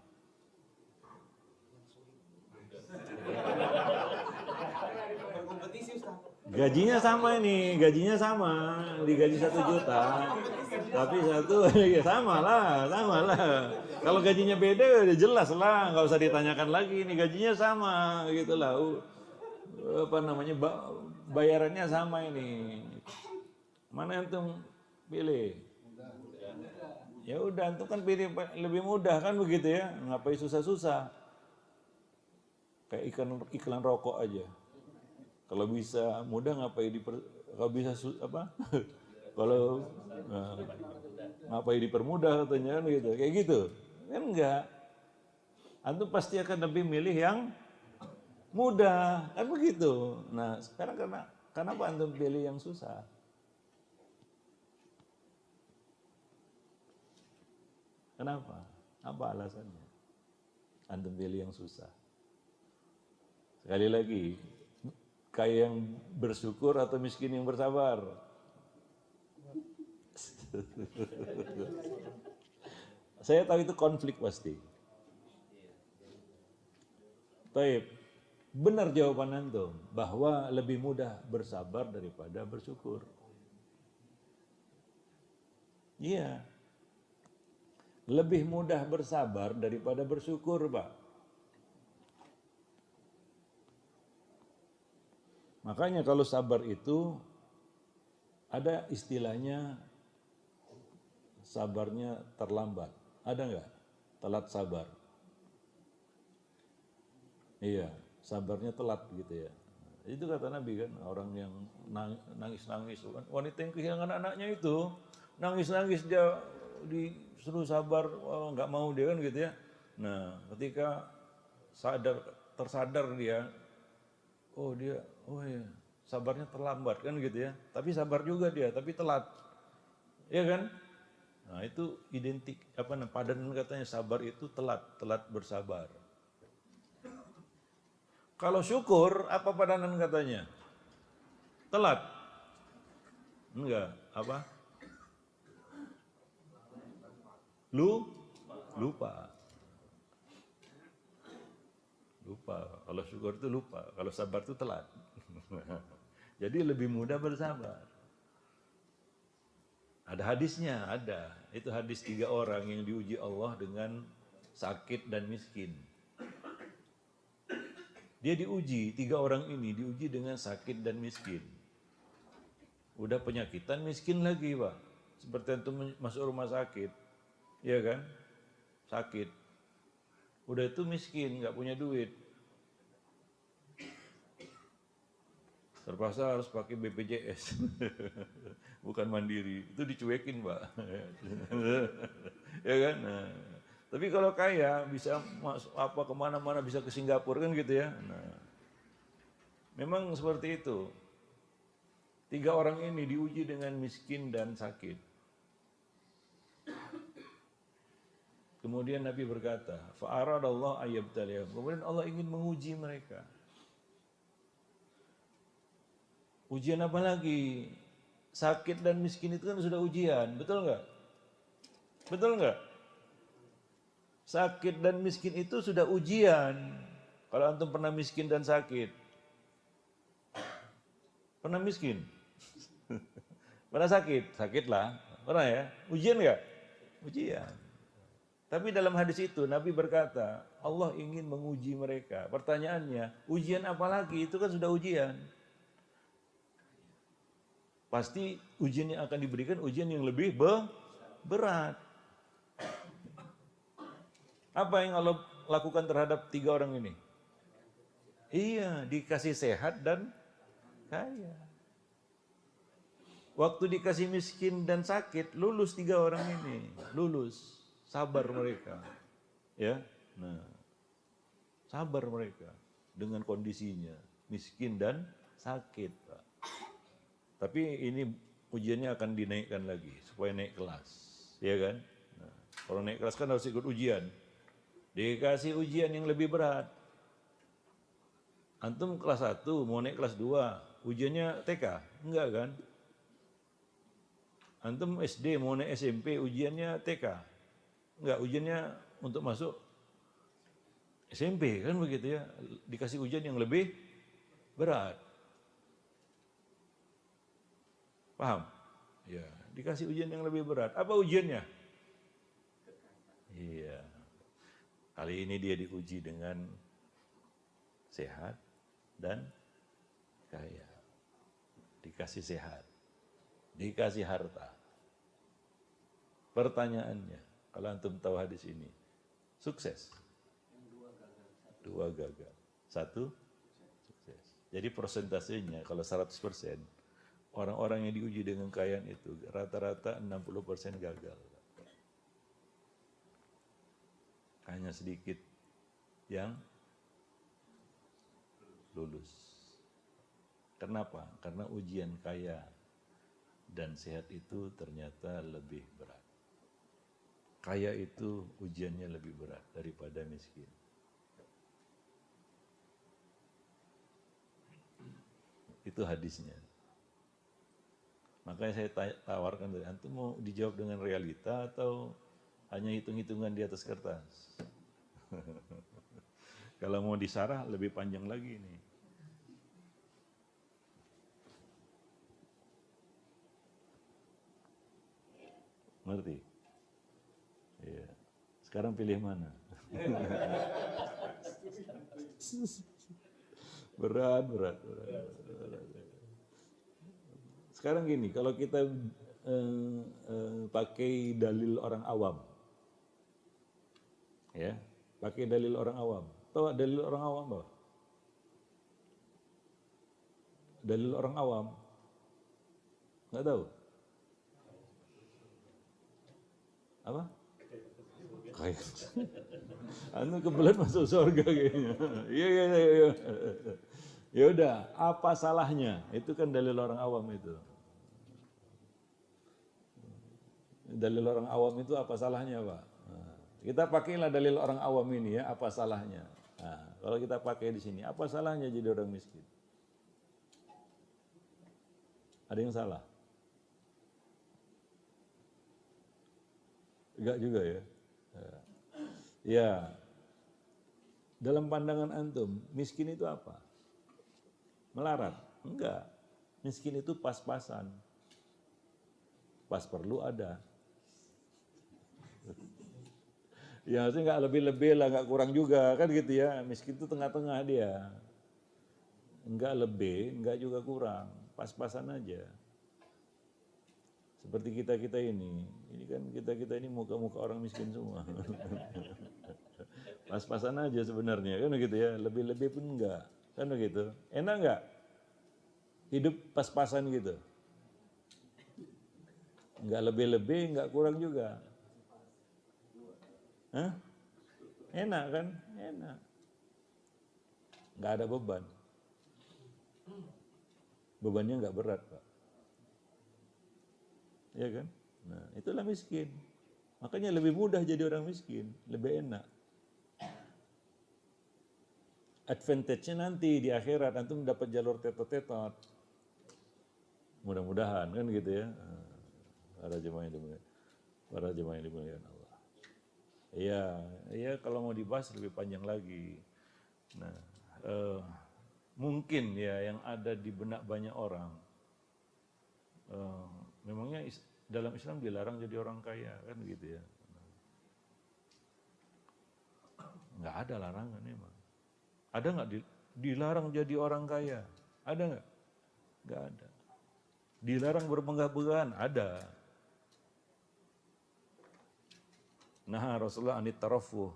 berkompetisi Ustaz. Gajinya sama ini, gajinya sama, digaji 1 juta, tapi satu ya sama lah. Kalau gajinya beda udah jelas lah, nggak usah ditanyakan lagi, ini gajinya sama gitu lah. Apa namanya, bayarannya sama ini. Mana antum pilih? Ya udah, antum kan pilih lebih mudah kan begitu ya, ngapain susah-susah? Kayak iklan rokok aja. Kalau bisa mudah ngapain kalau bisa kalau ngapain dipermudah katanya kan gitu. Kayak gitu. Kan enggak. Antum pasti akan lebih milih yang mudah. Kan begitu. Nah, sekarang kenapa antum pilih yang susah? Kenapa? Apa alasannya? Antum pilih yang susah. Sekali lagi, kaya yang bersyukur atau miskin yang bersabar? Saya tahu itu konflik pasti. Taib, benar jawaban antum bahwa lebih mudah bersabar daripada bersyukur. Iya. Lebih mudah bersabar daripada bersyukur, Pak. Makanya kalau sabar itu ada istilahnya sabarnya terlambat. Ada nggak? Telat sabar. Iya, sabarnya telat gitu ya. Itu kata Nabi kan, orang yang nangis-nangis kan, wanita yang kehilangan anaknya itu nangis-nangis dia disuruh sabar, nggak mau dia kan gitu ya. Nah, ketika tersadar dia, oh ya, sabarnya terlambat kan gitu ya. Tapi sabar juga dia, tapi telat, ya kan? Nah itu identik padanan katanya sabar itu telat bersabar. Kalau syukur apa padanan katanya? Telat. Enggak, apa? Lupa. Kalau syukur itu lupa, kalau sabar itu telat. Jadi lebih mudah bersabar. Ada hadisnya, ada. Itu hadis 3 orang yang diuji Allah dengan sakit dan miskin. Dia diuji, 3 orang ini diuji dengan sakit dan miskin. Udah penyakitan, miskin lagi, Pak. Seperti itu masuk rumah sakit, ya kan? Sakit. Udah itu miskin, nggak punya duit. Terpaksa harus pakai BPJS. Bukan mandiri. Itu dicuekin, Pak. Ya kan? Nah, tapi kalau kaya bisa kemana-mana, bisa ke Singapura kan gitu ya. Nah, memang seperti itu. 3 orang ini diuji dengan miskin dan sakit. Kemudian Nabi berkata, fa'aradallahu ayyabtaliyahum. Kemudian Allah ingin menguji mereka. Ujian apa lagi? Sakit dan miskin itu kan sudah ujian, betul nggak? Betul nggak? Sakit dan miskin itu sudah ujian. Kalau antum pernah miskin dan sakit, pernah miskin, pernah sakit, sakit lah, pernah ya? Ujian nggak? Ujian. Tapi dalam hadis itu Nabi berkata, Allah ingin menguji mereka. Pertanyaannya, ujian apa lagi? Itu kan sudah ujian. Pasti ujian yang akan diberikan ujian yang lebih berat. Apa yang Allah lakukan terhadap 3 orang ini? Iya, dikasih sehat dan kaya. Waktu dikasih miskin dan sakit, lulus 3 orang ini. Lulus, sabar mereka. Ya, nah, sabar mereka dengan kondisinya, miskin dan sakit, Pak. Tapi ini ujiannya akan dinaikkan lagi supaya naik kelas, ya kan? Nah, kalau naik kelas kan harus ikut ujian. Dikasih ujian yang lebih berat. Antum kelas 1 mau naik kelas 2, ujiannya TK? Enggak kan? Antum SD mau naik SMP, ujiannya TK? Enggak, ujiannya untuk masuk SMP kan begitu ya. Dikasih ujian yang lebih berat. Paham? Ya, dikasih ujian yang lebih berat. Apa ujiannya? Iya. Kali ini dia diuji dengan sehat dan kaya. Dikasih sehat, dikasih harta. Pertanyaannya, kalau antum tahu hadis ini, sukses? 2 gagal. 1 sukses. Jadi persentasenya kalau 100%, orang-orang yang diuji dengan kekayaan itu rata-rata 60% gagal. Hanya sedikit yang lulus. Kenapa? Karena ujian kaya dan sehat itu ternyata lebih berat. Kaya itu ujiannya lebih berat daripada miskin. Itu hadisnya. Makanya saya tawarkan dari antum, mau dijawab dengan realita atau hanya hitung-hitungan di atas kertas? Kalau mau disarah lebih panjang lagi nih. Ngerti? Iya. Sekarang pilih mana? Berat. Sekarang gini, kalau kita pakai dalil orang awam, ya, pakai dalil orang awam. Tahu dalil orang awam apa? Dalil orang awam, nggak tahu? Apa? Kayak, anu kebelet masuk surga kayaknya. Iya. Ya udah, apa salahnya? Itu kan dalil orang awam itu. Dalil orang awam itu apa salahnya, Pak? Nah, kita pakailah dalil orang awam ini ya, apa salahnya? Nah, kalau kita pakai di sini, apa salahnya jadi orang miskin? Ada yang salah? Enggak juga ya. Ya, dalam pandangan antum, miskin itu apa? Melarat? Enggak. Miskin itu pas-pasan. Pas perlu ada. Ya maksudnya enggak lebih-lebih lah, enggak kurang juga. Kan gitu ya, miskin itu tengah-tengah dia. Enggak lebih, enggak juga kurang. Pas-pasan aja. Seperti kita ini kan kita ini muka-muka orang miskin semua. Pas-pasan aja sebenarnya, kan begitu ya. Lebih-lebih pun enggak. Kan begitu. Enak enggak? Hidup pas-pasan gitu. Enggak lebih-lebih, enggak kurang juga. Hah? Enak kan? Enak. Enggak ada beban. Bebannya enggak berat, Pak. Ya kan? Nah, itulah miskin. Makanya lebih mudah jadi orang miskin, lebih enak. Advantage-nya nanti di akhirat antum dapat jalur tetot-tetot. Mudah-mudahan kan gitu ya. Para jemaah yang dimuliakan Allah. Iya kalau mau dibahas lebih panjang lagi. Nah, mungkin ya yang ada di benak banyak orang. Memangnya dalam Islam dilarang jadi orang kaya kan gitu ya. Nggak ada larangan memang. Ada nggak dilarang jadi orang kaya? Ada nggak? Nggak ada. Dilarang bermegah-megahan? Ada. Nah Rasulullah anit tarafuh.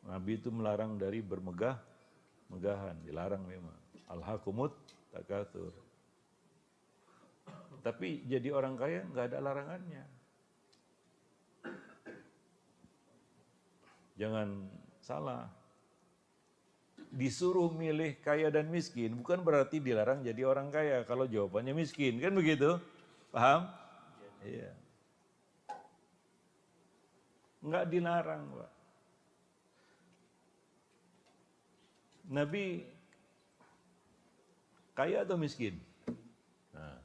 Nabi itu melarang dari bermegah-megahan. Dilarang memang. Alhaqumut takatsur. Tapi jadi orang kaya nggak ada larangannya. Jangan salah. Disuruh milih kaya dan miskin bukan berarti dilarang jadi orang kaya kalau jawabannya miskin, kan begitu? Paham? Iya. Nggak dilarang, Pak. Nabi kaya atau miskin? Nah.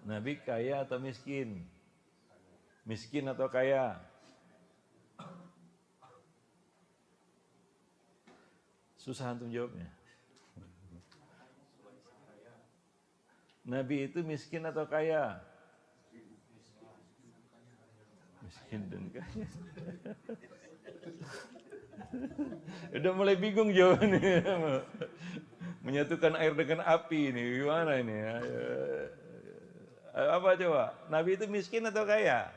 Nabi kaya atau miskin? Miskin atau kaya? Susah antum jawabnya. Nabi itu miskin atau kaya? Miskin dan kaya. Udah mulai bingung jawabannya. Menyatukan air dengan api ini, gimana ini? Apa coba? Nabi itu miskin atau kaya?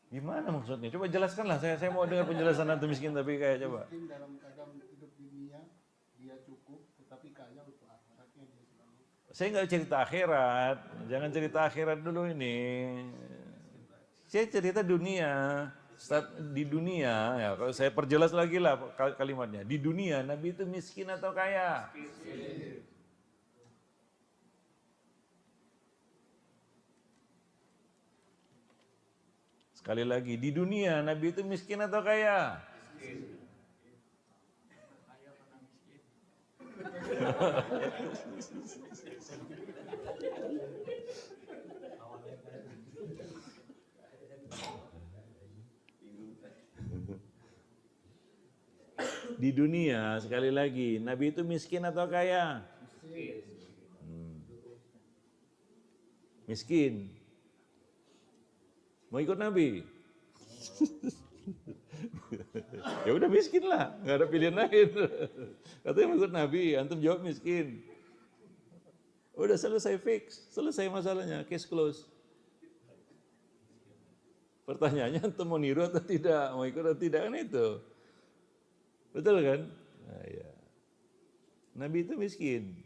Gimana maksudnya? Coba jelaskanlah. Saya mau dengar penjelasan antum miskin tapi kaya, coba. Miskin dalam keadaan hidup di dunia dia cukup, tetapi kaya untuk akhiratnya dia selalu. Saya nggak cerita akhirat, jangan cerita akhirat dulu ini. Saya cerita dunia. Di dunia, ya kalau saya perjelas lagi lah kalimatnya. Di dunia Nabi itu miskin atau kaya? Miskin. Sekali lagi, di dunia Nabi itu miskin atau kaya? Miskin. Kaya karena miskin. Di dunia, sekali lagi, Nabi itu miskin atau kaya? Miskin. Mau ikut Nabi? Ya udah miskin lah, nggak ada pilihan lain. Katanya mau ikut Nabi, antum jawab miskin. Udah selesai fix, selesai masalahnya, case close. Pertanyaannya antum mau niru atau tidak, mau ikut atau tidak, kan itu. Betul kan? Nah, ya. Nabi itu miskin.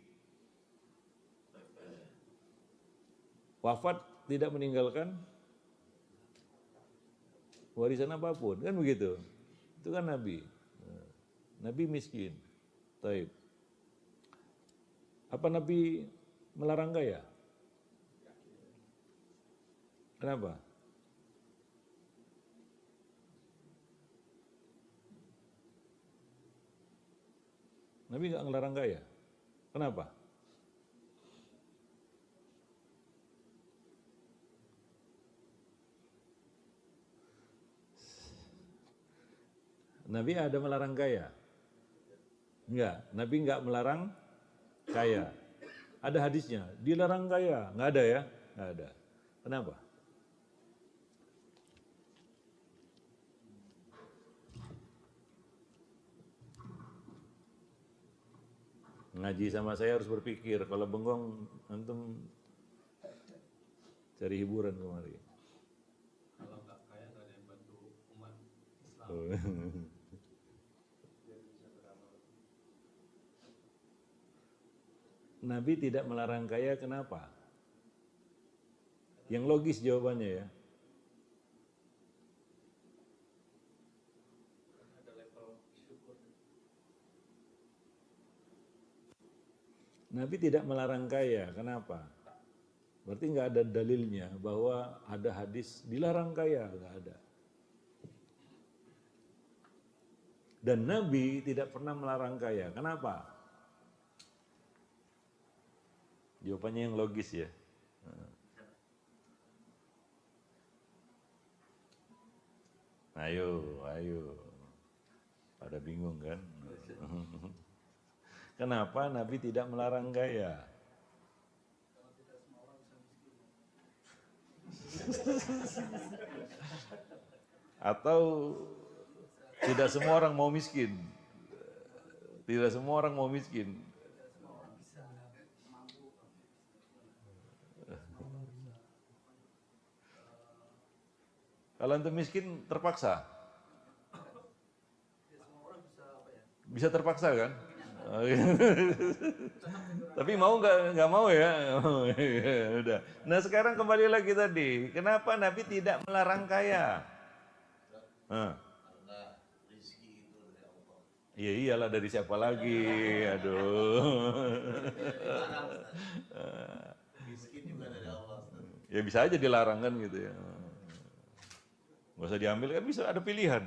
Wafat tidak meninggalkan warisan apapun, kan begitu. Itu kan Nabi. Nabi miskin. Taib. Apa Nabi melarang kaya? Kenapa? Nabi nggak ngelarang kaya. Kenapa? Nabi ada melarang kaya? Enggak, Nabi enggak melarang kaya. Ada hadisnya, dilarang kaya. Enggak ada ya? Enggak ada. Kenapa? Ngaji sama saya harus berpikir, kalau bengong antum cari hiburan kemari. Kalau nggak kaya nggak ada yang bantu umat Islam. Nabi tidak melarang kaya, kenapa? Yang logis jawabannya ya. Nabi tidak melarang kaya, kenapa? Berarti nggak ada dalilnya bahwa ada hadis dilarang kaya, nggak ada. Dan Nabi tidak pernah melarang kaya, kenapa? Jawabannya yang logis ya. Ayo. Pada bingung kan? Kenapa Nabi tidak melarang kaya? Atau tidak semua orang mau miskin? Tidak semua orang mau miskin. Kalau antum miskin terpaksa? Bisa terpaksa kan? Tapi mau nggak mau ya? Udah. Nah sekarang kembali lagi tadi, kenapa Nabi tidak melarang kaya? Karena rezeki itu dari Allah. Iya iyalah, dari siapa lagi? Aduh. Miskin juga dari Allah. Ya bisa aja dilarang kan gitu ya. Nggak usah diambil, kan bisa ada pilihan.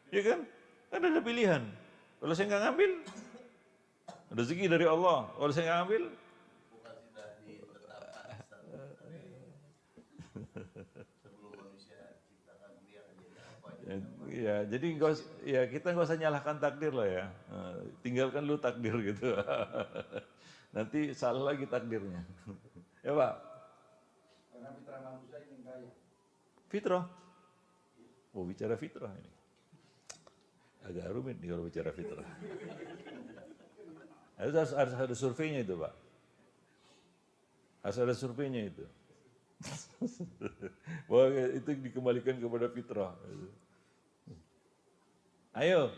Ya kan? Kan ada pilihan. Kalau saya nggak ngambil, rezeki dari Allah. Kalau saya nggak ambil, Bukan sudah ditetapkan sebelum manusia ciptakan dia jadi apa aja. ya jadi ya kita nggak usah nyalahkan takdir lah ya. Tinggalkan lu takdir gitu. Nanti salah lagi takdirnya. Ya Pak. Karena fitrah manusia ingin kaya. Fitrah. Oh bicara fitrah ini. Agak rumit nih kalau bicara fitrah. Harus ada surveinya itu Pak. Harus ada surveinya itu. Wah itu dikembalikan kepada fitrah. Ayo.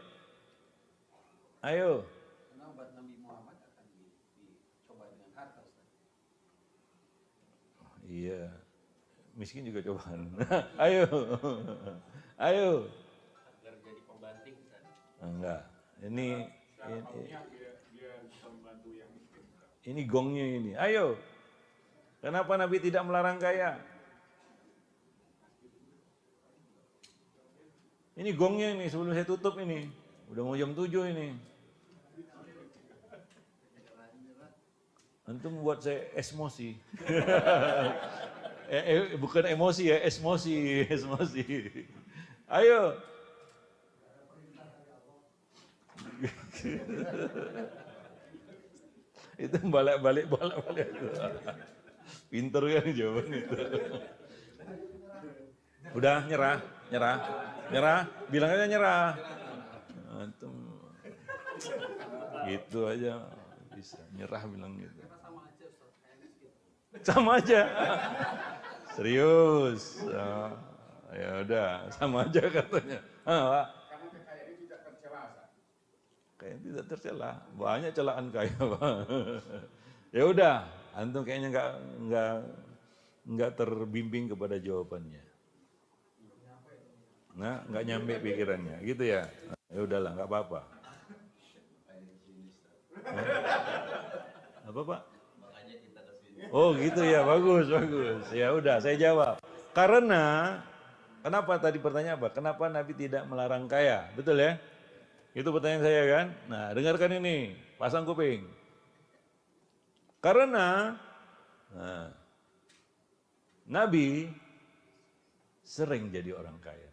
Karena obat Nabi Muhammad akan dicoba dengan harta, Ustaz. Iya. Miskin juga cobaan. Ayo. Agar jadi pembanting, Ustaz. Enggak. Ini gongnya ini. Ayo. Kenapa Nabi tidak melarang kaya? Ini gongnya ini sebelum saya tutup ini. Udah mau jam 7 ini. Antum buat saya esmosi. Bukan emosi ya, esmosi. Itu balik-balik. Pinter kan jawaban itu. Udah nyerah, bilang aja nyerah. Antum gitu aja bisa nyerah bilang gitu. Sama aja. Serius. Ya udah, sama aja katanya. Pak. Karena kekayaan tidak tercela. Kayaknya tidak tercela. Banyak celaan kaya, Pak. Ya udah, antum kayaknya nggak terbimbing kepada jawabannya. Nah, nggak nyampe pikirannya, gitu ya. Ya udahlah, nggak apa-apa. Apa Pak? Makanya kita kesini. Oh gitu ya, bagus. Ya udah, saya jawab. Karena, kenapa tadi pertanyaan apa? Kenapa Nabi tidak melarang kaya? Betul ya? Itu pertanyaan saya kan? Nah, dengarkan ini, pasang kuping. Karena Nabi sering jadi orang kaya.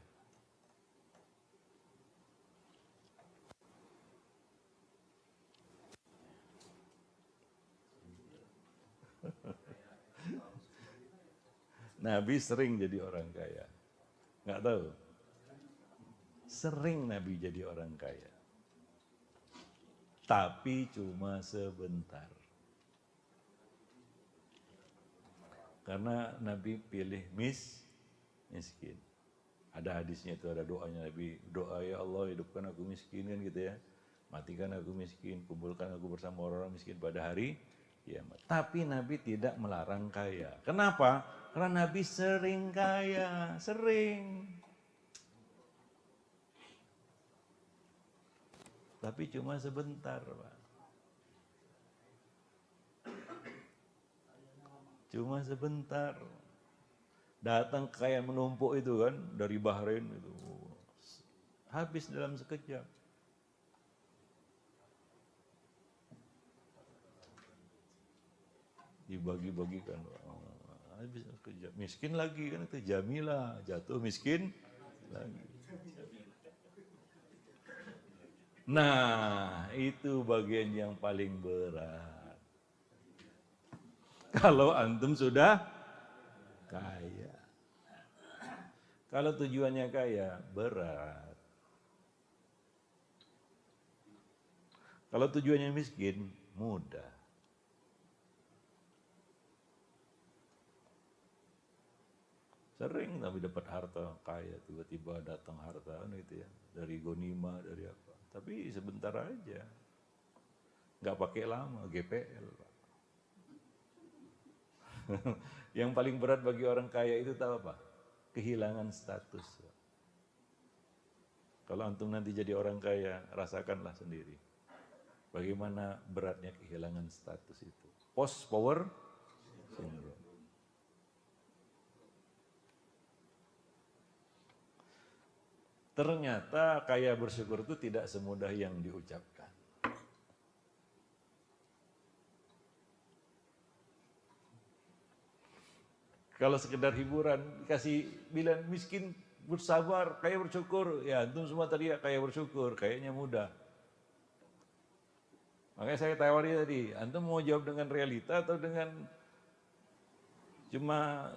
Nabi sering jadi orang kaya. Nggak tahu? Sering Nabi jadi orang kaya. Tapi cuma sebentar. Karena Nabi pilih miskin. Ada hadisnya itu, ada doanya Nabi. Doa, ya Allah hidupkan aku miskin kan gitu ya. Matikan aku miskin, kumpulkan aku bersama orang-orang miskin pada hari kiamat. Tapi Nabi tidak melarang kaya. Kenapa? Karena Nabi sering kaya, sering. Tapi cuma sebentar, Pak. Cuma sebentar. Datang kekayaan menumpuk itu kan, dari Bahrain itu. Habis dalam sekejap. Dibagi-bagikan. Habis sekejap. Miskin lagi kan itu, Jamilah. Jatuh miskin lagi. Nah, itu bagian yang paling berat. Kalau antum sudah kaya. Kalau tujuannya kaya, berat. Kalau tujuannya miskin, mudah. Sering Nabi dapat harta kaya, tiba-tiba datang harta gitu ya, dari gonima, dari apa. Tapi sebentar aja, nggak pakai lama, GPL. Pak. Yang paling berat bagi orang kaya itu tahu apa? Kehilangan status. Pak. Kalau antum nanti jadi orang kaya, rasakanlah sendiri. Bagaimana beratnya kehilangan status itu. Post power syndrome. Ternyata kaya bersyukur itu tidak semudah yang diucapkan. Kalau sekedar hiburan, dikasih bilang miskin bersabar, kaya bersyukur. Ya antum semua tadi ya kaya bersyukur, kayaknya mudah. Makanya saya tawari tadi, antum mau jawab dengan realita atau dengan cuma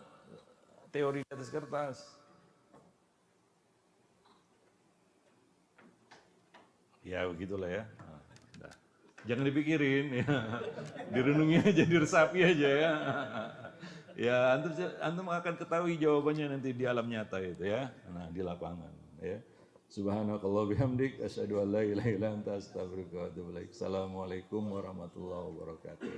teori di atas kertas? Ya begitulah ya. Nah, jangan dipikirin ya. Direnungi aja, diresapi aja ya. Ya antum akan ketahui jawabannya nanti di alam nyata itu ya. Nah, di lapangan ya. Subhanakallah bihamdik asyhadu an la ilaha illa anta astaghfiruka wa atubu ilaik. Assalamualaikum warahmatullahi wabarakatuh.